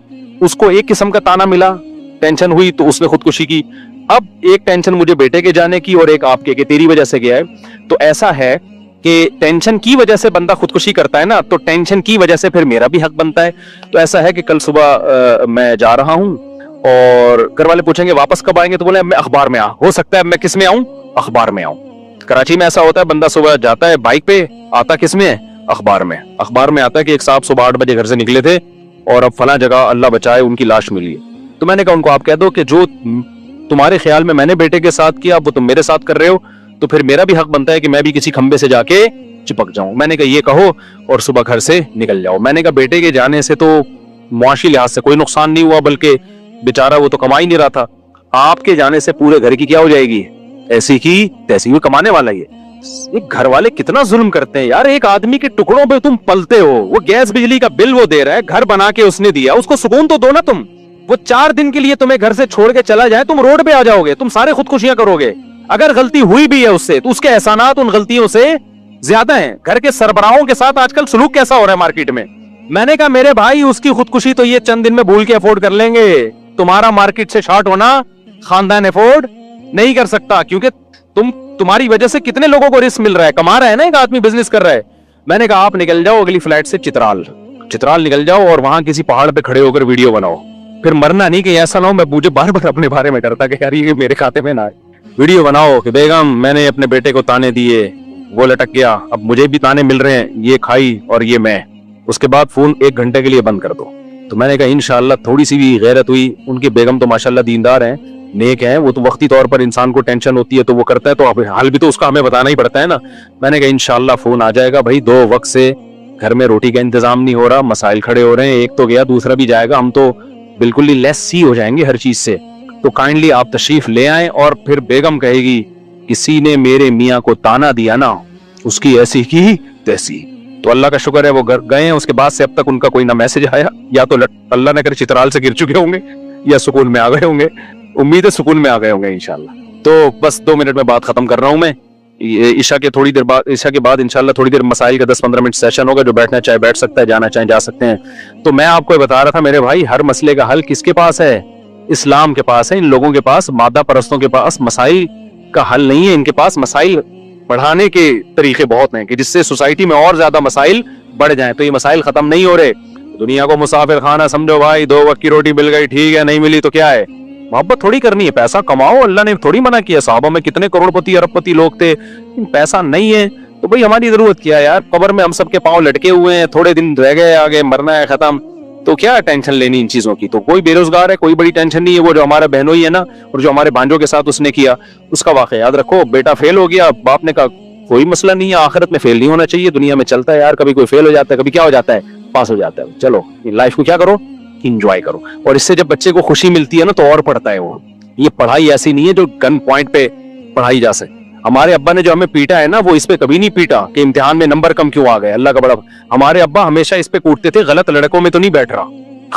اس کو ایک قسم کا تانا ملا, ٹینشن ہوئی تو اس نے خودکشی کی. اب ایک ٹینشن مجھے بیٹے کے جانے کی اور ایک آپ کے کہ تیری وجہ سے گیا ہے. تو ایسا ہے کہ ٹینشن کی وجہ سے بندہ خودکشی کرتا ہے نا, تو ٹینشن کی وجہ سے پھر میرا بھی حق بنتا ہے. تو ایسا ہے کہ کل صبح میں جا رہا ہوں اور گھر والے پوچھیں گے واپس کب آئیں گے, تو بولے میں اخبار میں ہو سکتا ہے میں کس میں آؤں, اخبار میں آؤں. کراچی میں ایسا ہوتا ہے بندہ صبح جاتا ہے بائک پہ, آتا کس میں ہے, اخبار میں. اخبار میں آتا ہے کہ ایک صاحب صبح 8 بجے گھر سے نکلے تھے اور اب فلاں جگہ اللہ بچائے ان کی لاش ملی ہے. تو میں نے کہا ان کو آپ کہہ دو کہ جو تمہارے خیال میں نے بیٹے کے ساتھ کیا وہ تم میرے ساتھ کر رہے ہو, تو پھر میرا بھی حق بنتا ہے کہ میں بھی کسی کھمبے سے جا کے چپک جاؤں. میں نے کہا یہ کہو اور صبح گھر سے نکل جاؤ. میں نے کہا بیٹے کے جانے سے تو معاشی لحاظ سے کوئی نقصان نہیں ہوا, بلکہ بیچارہ وہ تو کما ہی نہیں رہا تھا. آپ کے جانے سے پورے گھر کی کیا ہو جائے گی, ایسی کی تیسی, وہ کمانے والا ہی ہے. گھر والے کتنا ظلم کرتے ہیں یار, ایک آدمی کے ٹکڑوں پہ تم پلتے ہو, وہ گیس بجلی کا بل وہ دے رہا ہے, گھر بنا کے اس نے دیا, اس کو سکون تو دو نا تم. وہ 4 دن کے لیے تمہیں گھر سے چھوڑ کے چلا جائے, تم روڈ پہ آ جاؤ گے, تم سارے خودکشیاں کرو گے. اگر غلطی ہوئی بھی ہے اس سے تو اس کے احسانات ان غلطیوں سے زیادہ ہیں. گھر کے سربراہوں کے ساتھ آج کل سلوک کیسا ہو رہا ہے مارکیٹ میں. میں نے کہا میرے بھائی اس کی خودکشی تو یہ چند دن میں بھول کے افورڈ کر لیں گے, تمہارا مارکیٹ سے شارٹ ہونا خاندان افورڈ نہیں کر سکتا, کیونکہ تمہاری وجہ سے کتنے لوگوں کو رسک مل رہا ہے, کما رہا ہے نا ایک آدمی, بزنس کر رہا ہے. میں نے کہا آپ نکل جاؤ اگلی فلائٹ سے چترال نکل جاؤ اور وہاں کسی پہاڑ پہ کھڑے ہو کر ویڈیو بناؤ. پھر مرنا نہیں کہ ایسا نہ ہو, میں مجھے بار بار اپنے بارے میں ڈرتا کہ یار یہ میرے کھاتے میں نہ آئے. ویڈیو بناؤ کہ بیگم میں نے اپنے بیٹے کو تانے دیے, وہ لٹک گیا, اب مجھے بھی تانے مل رہے ہیں, یہ کھائی اور یہ میں. اس کے بعد فون 1 گھنٹے کے لیے بند کر دو. تو میں نے کہا انشاءاللہ تھوڑی سی بھی غیرت ہوئی. ان کی بیگم تو ماشاءاللہ دیندار ہیں, نیک ہیں, وہ تو وقتی طور پر انسان کو ٹینشن ہوتی ہے تو وہ کرتا ہے, تو حل بھی تو اس کا ہمیں بتانا ہی پڑتا ہے نا. میں نے کہا انشاءاللہ فون آ جائے گا بھائی, 2 وقت سے گھر میں روٹی کا انتظام نہیں ہو رہا, مسائل کھڑے ہو رہے ہیں, ایک تو گیا دوسرا بھی جائے گا, ہم تو بالکل ہی لیس سی ہو جائیں گے ہر چیز سے. تو کائنڈلی آپ تشریف لے آئیں. اور پھر بیگم کہے گی کسی نے میرے میاں کو تانا دیا نا, اس کی ایسی کی تیسی. تو اللہ کا شکر ہے وہ گئے ہیں, اس کے بعد سے اب تک ان کا کوئی نہ میسج آیا, یا تو اللہ نے کر چترال سے گر چکے ہوں گے یا سکون میں آ گئے ہوں گے. امید ہے سکون میں آ گئے ہوں گے انشاءاللہ. تو بس 2 منٹ میں بات ختم کر رہا ہوں میں. عشاء کے بعد انشاءاللہ تھوڑی دیر مسائل کا 10-15 منٹ سیشن ہوگا, جو بیٹھنا چاہے بیٹھ سکتا ہے, جانا چاہے جا سکتے ہیں. تو میں آپ کو بتا رہا تھا میرے بھائی, ہر مسئلے کا حل کس کے پاس ہے, اسلام کے پاس ہے. ان لوگوں کے پاس, مادہ پرستوں کے پاس مسائل کا حل نہیں ہے, ان کے پاس مسائل بڑھانے کے طریقے بہت ہیں کہ جس سے سوسائٹی میں اور زیادہ مسائل بڑھ جائیں. تو یہ مسائل ختم نہیں ہو رہے. دنیا کو مسافر خانہ سمجھو بھائی, 2 وقت کی روٹی مل گئی ٹھیک ہے, نہیں ملی تو کیا ہے, محبت تھوڑی کرنی ہے, پیسہ کماؤ, اللہ نے تھوڑی منع کیا. صحابہ میں کتنے کروڑ پتی ارب پتی لوگ تھے, پیسہ نہیں ہے تو بھئی ہماری ضرورت کیا ہے یار, قبر میں ہم سب کے پاؤں لٹکے ہوئے ہیں, تھوڑے دن رہ گئے, آگے مرنا ہے, ختم. تو کیا ٹینشن لینی ان چیزوں کی. تو کوئی بے روزگار ہے, کوئی بڑی ٹینشن نہیں ہے. وہ جو ہمارا بہنوئی ہے نا, اور جو ہمارے بانجوں کے ساتھ اس نے کیا, اس کا واقعہ یاد رکھو. بیٹا فیل ہو گیا, باپ نے کہا کوئی مسئلہ نہیں ہے, آخرت میں فیل نہیں ہونا چاہیے, دنیا میں چلتا ہے یار, کبھی کوئی فیل ہو جاتا ہے, کبھی کیا ہو جاتا ہے, پاس ہو جاتا ہے. چلو لائف کو کیا کرو, انجوائے کرو. اور اس سے جب بچے کو خوشی ملتی ہے نا تو اور پڑھتا ہے وہ. یہ پڑھائی ایسی نہیں ہے جو گن پوائنٹ پہ پڑھائی جا سکے. ہمارے ابا نے جو ہمیں پیٹا ہے نا, وہ اس پہ کبھی نہیں پیٹا کہ امتحان میں نمبر کم کیوں آ گئے, اللہ کا بڑا. ہمارے ابا ہمیشہ اس پہ کوٹتے تھے, غلط لڑکوں میں تو نہیں بیٹھ رہا,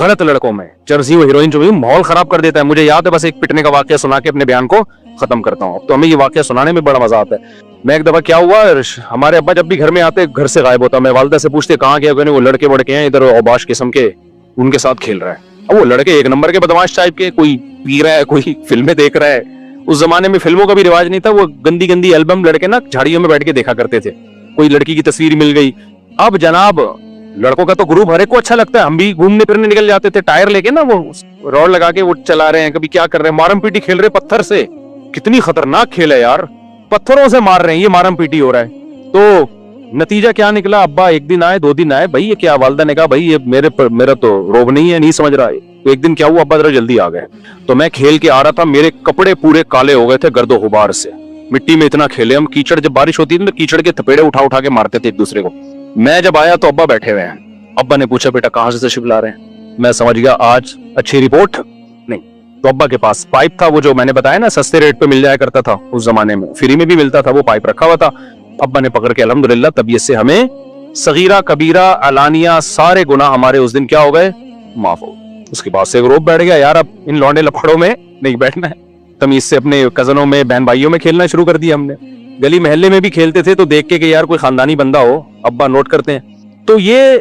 غلط لڑکوں میں. چرسی و ہیروئن جو ماحول خراب کر دیتا ہے. مجھے یاد ہے, بس ایک پٹنے کا واقعہ سنا کے اپنے بیان کو ختم کرتا ہوں. اب تو ہمیں یہ واقعہ سنانے میں بڑا مزہ آتا ہے. میں ایک دفعہ کیا ہوا, ہمارے ابا جب بھی گھر میں آتے گھر سے غائب ہوتا. میں والدہ سے پوچھتے کہاں گیا, وہ لڑکے وڑکے ہیں ادھر اوباش قسم کے, ان کے ساتھ کھیل رہا ہے. اب وہ لڑکے ایک نمبر کے بدماش ٹائپ کے, کوئی پی رہا ہے, کوئی فلمیں دیکھ رہا ہے, उस जमाने में फिल्मों का भी रिवाज नहीं था, वो गंदी गंदी एल्बम लड़के ना झाड़ियों में बैठ के देखा करते थे, कोई लड़की की तस्वीर मिल गई। अब जनाब लड़कों का तो ग्रुप हर एक को अच्छा लगता है, हम भी घूमने फिरने निकल जाते थे टायर लेके ना, वो रॉड लगा के वो चला रहे हैं, कभी क्या कर रहे हैं, मारम पीटी खेल रहे पत्थर से। कितनी खतरनाक खेल है यार, पत्थरों से मार रहे हैं, ये मारम पीटी हो रहा है। तो नतीजा क्या निकला, अब्बा एक दिन आए 2 दिन आए, भाई ये क्या, वालदा ने कहा भाई ये मेरा तो रोब नहीं है, नहीं समझ रहा है। तो एक दिन क्या हुआ, अब्बा जरा जल्दी आ गए, तो मैं खेल के आ रहा था, मेरे कपड़े पूरे काले हो गए थे गर्दो गुबार से, मिट्टी में इतना खेले हम, कीचड़ जब बारिश होती थी तो कीचड़ के थपेड़े उठा उठा के मारते थे एक दूसरे को। मैं जब आया तो अब्बा बैठे हुए हैं, अब्बा ने पूछा बेटा कहाँ से तशरीफ ला रहे हैं, मैं समझ गया आज अच्छी रिपोर्ट नहीं। तो अब्बा के पास पाइप था, वो जो मैंने बताया ना सस्ते रेट पे मिल जाया करता था उस जमाने में, फ्री में भी मिलता था, वो पाइप रखा हुआ था। अब्बा ने पकड़ के अल्हम्दुलिल्लाह तबीयत से हमें सगीरा कबीरा अलानिया सारे गुनाह हमारे उस दिन क्या हो गए, माफ हो। उसके बाद से एक रोब बैठ गया यार, अब इन लौंडे लफड़ों में नहीं बैठना है, तमीज से अपने कजनों में बहन भाइयों में खेलना शुरू कर दिया हमने। गली मोहल्ले में भी खेलते थे तो देख के कि यार कोई खानदानी बंदा हो, अब्बा नोट करते हैं। तो ये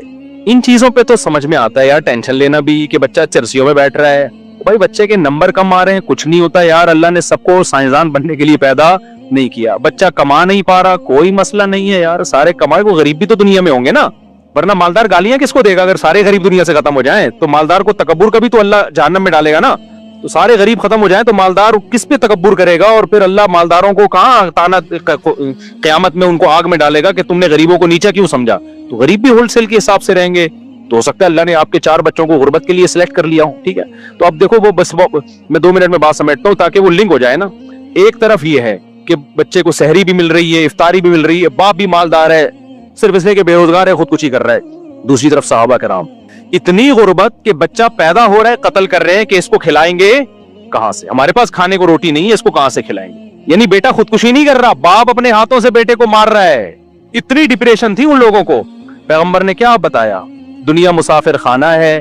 इन चीजों पे तो समझ में आता है यार, टेंशन लेना भी कि बच्चा चर्सियों में बैठ रहा है, भाई बच्चे के नंबर कम आ रहे हैं, कुछ नहीं होता यार, अल्लाह ने सबको साइंसदान बनने के लिए पैदा नहीं किया। बच्चा कमा नहीं पा रहा, कोई मसला नहीं है यार, सारे कमाए, वो गरीब भी तो दुनिया में होंगे ना, वरना मालदार गालियां किसको देगा, अगर सारे गरीब दुनिया से खत्म हो जाएं तो मालदार को तकब्बुर का भी तो अल्लाह जहन्नम में डालेगा ना। तो सारे गरीब खत्म हो जाएं तो मालदार किस पे तकब्बुर करेगा, और फिर अल्लाह मालदारों को कहां ताना क़यामत में उनको आग में डालेगा कि तुमने गरीबों को नीचा क्यों समझा। तो गरीब भी होलसेल के हिसाब से रहेंगे। तो हो सकता है अल्लाह ने आपके 4 बच्चों को गुर्बत के लिए सिलेक्ट कर लिया हो, ठीक है। तो अब देखो वो बस मैं 2 मिनट में बात समेटता हूँ ताकि वो लिंक हो जाए ना। एक तरफ ये है कि बच्चे को सहरी भी मिल रही है, इफ्तारी भी मिल रही है, बाप भी मालदार है, सिर्फ इसलिए कि बेरोजगार है खुदकुशी कर रहा है। दूसरी तरफ सहाबा कराम इतनी गुर्बत कि बच्चा पैदा हो रहा है, कत्ल कर रहे हैं कि इसको खिलाएंगे कहां से, हमारे पास खाने को रोटी नहीं है, इसको कहां से खिलाएंगे। यानी बेटा खुदकुशी नहीं कर रहा, बाप अपने हाथों से बेटे को मार रहा है। इतनी डिप्रेशन थी उन लोगों को। पैगंबर ने क्या बताया, दुनिया मुसाफिर खाना है,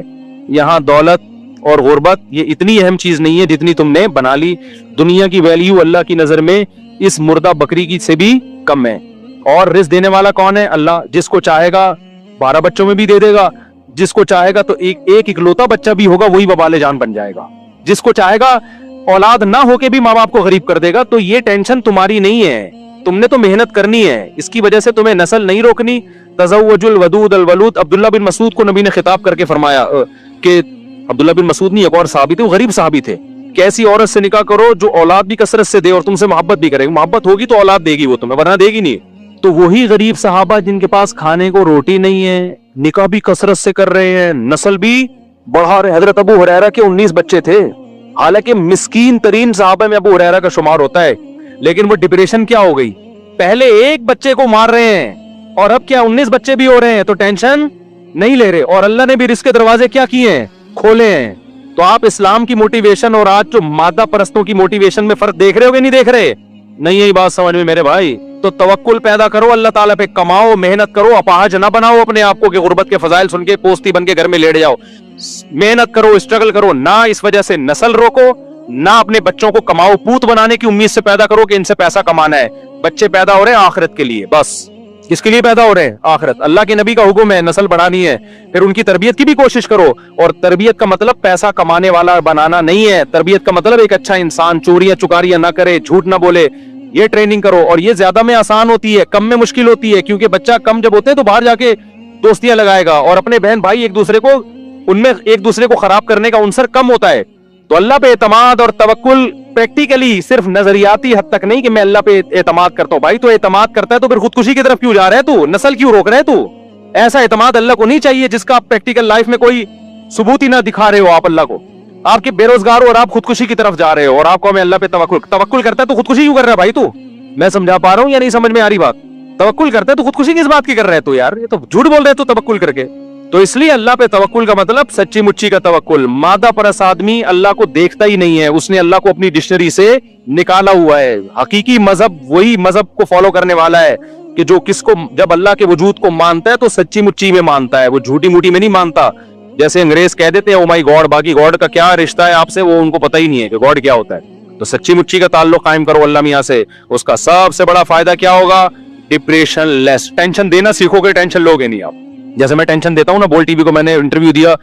यहाँ दौलत और गुर्बत ये इतनी अहम चीज नहीं है जितनी तुमने बना ली। दुनिया की वैल्यू अल्लाह की नजर में इस मुर्दा बकरी की से भी कम है। और रिस्क देने वाला कौन है, अल्लाह। जिसको चाहेगा 12 बच्चों में भी दे देगा, जिसको चाहेगा तो एक इकलौता बच्चा भी होगा वही वबाले जान बन जाएगा, जिसको चाहेगा औलाद ना होके भी माँ बाप को गरीब कर देगा। तो ये टेंशन तुम्हारी नहीं है, तुमने तो मेहनत करनी है, इसकी वजह से तुम्हें नस्ल नहीं रोकनी। तज़व्वजुल वदूद अल वलूद, अब्दुल्ला बिन मसूद को नबी ने खिताब करके फरमाया कि अब्दुल्ला बिन मसूद नहीं एक और सहाबी थे, वो गरीब सहाबी थे, कि ऐसी औरत से निकाह करो जो औलाद भी कसरत से दे और तुमसे मोहब्बत भी करेगी। मोहब्बत होगी तो औलाद देगी वो तुम्हें, वरना देगी नहीं। तो वही गरीब सहाबा जिनके पास खाने को रोटी नहीं है, निकाह भी कसरत से कर रहे हैं, नस्ल भी बढ़ा रहे। हजरत अबू हुरैरा के 19 बच्चे थे, हालांकि मिस्कीन तरीन सहाबा में अबू हुरैरा का शुमार होता है, लेकिन वो डिप्रेशन क्या हो गई, पहले एक बच्चे को मार रहे हैं और अब क्या 19 बच्चे भी हो रहे हैं, तो टेंशन नहीं ले रहे। और अल्लाह ने भी रिस्क के दरवाजे क्या किए हैं, खोले हैं। तो आप इस्लाम की मोटिवेशन और आज जो मादा परस्तों की मोटिवेशन में फर्क देख रहे हो कि नहीं देख रहे, नहीं यही बात समझ में मेरे भाई। तो तवक्कुल पैदा करो, अल्लाह ताला पे कमाओ, मेहनत करो, अपाहज ना बनाओ अपने आप को कि गुर्बत के फजाइल सुन के पोस्ती बन के घर में लेट जाओ। मेहनत करो, स्ट्रगल करो, ना इस वजह से नस्ल रोको, ना अपने बच्चों को कमाओ पूत बनाने की उम्मीद से पैदा करो कि इनसे पैसा कमाना है। बच्चे पैदा हो रहे हैं आखिरत के लिए, बस किसके लिए पैदा हो रहे हैं, आखिरत। अल्लाह के नबी का हुक्म है नस्ल बढ़ानी है, फिर उनकी तरबियत की भी कोशिश करो। और तरबियत का मतलब पैसा कमाने वाला बनाना नहीं है, तरबियत का मतलब एक अच्छा इंसान चोरियां चुकारियां ना करे, झूठ ना बोले, ये ट्रेनिंग करो। और ये ज्यादा में आसान होती है, कम में मुश्किल होती है, क्योंकि बच्चा कम जब होते हैं तो बाहर जाके दोस्तियां लगाएगा और अपने बहन भाई एक दूसरे को उनमें एक दूसरे को खराब करने का उनसर कम होता है। तो अल्लाह पे एतमाद और तवक्कुल प्रैक्टिकली, सिर्फ नजरियाती हद तक नहीं कि मैं अल्लाह पे एतमाद करता हूँ। भाई तो एतमाद करता है तो फिर खुदकुशी की तरफ क्यों जा रहा है तू, नस्ल क्यों रोक रहा है तू? ऐसा एतमाद अल्लाह को नहीं चाहिए जिसका आप प्रैक्टिकल लाइफ में कोई सबूत ही ना दिखा रहे हो आप अल्लाह को। आपके बेरोजगार हो और आप खुदकुशी की तरफ जा रहे हो और आपको मैं अल्लाह पे तवक्कुल करता है तो खुदकुशी क्यों कर रहा है भाई तू? मैं समझा पा रहा हूँ या नहीं समझ में आ रही बात? तवक्कुल करता है तो खुदकुशी किस बात की कर रहा है तू यार? ये तो झूठ बोल रहे है तू तवक्कुल करके। तो इसलिए अल्लाह पे तवक्कुल का मतलब सच्ची मुच्ची का तवक्कुल। मादा परस आदमी अल्लाह को देखता ही नहीं है, उसने अल्लाह को अपनी डिक्शनरी से निकाला हुआ है। हकीकी मजहब वही मजहब को फॉलो करने वाला है कि जो किसको जब अल्लाह के वजूद को मानता है तो सच्ची मुच्ची में मानता है, वो झूठी मूठी में नहीं मानता। जैसे अंग्रेज कह देते हैं ओ माई गॉड, बाकी गॉड का क्या रिश्ता है आपसे वो उनको पता ही नहीं है कि गॉड क्या होता है। तो सच्ची मुच्ची का ताल्लुक कायम करो अल्लाह मियां से, उसका सबसे बड़ा फायदा क्या होगा, डिप्रेशन लेस। टेंशन देना सीखोगे, टेंशन लोगे नहीं आप। जैसे मैं टेंशन देता हूँ ना, बोल टीवी को मैंने इंटरव्यू दिया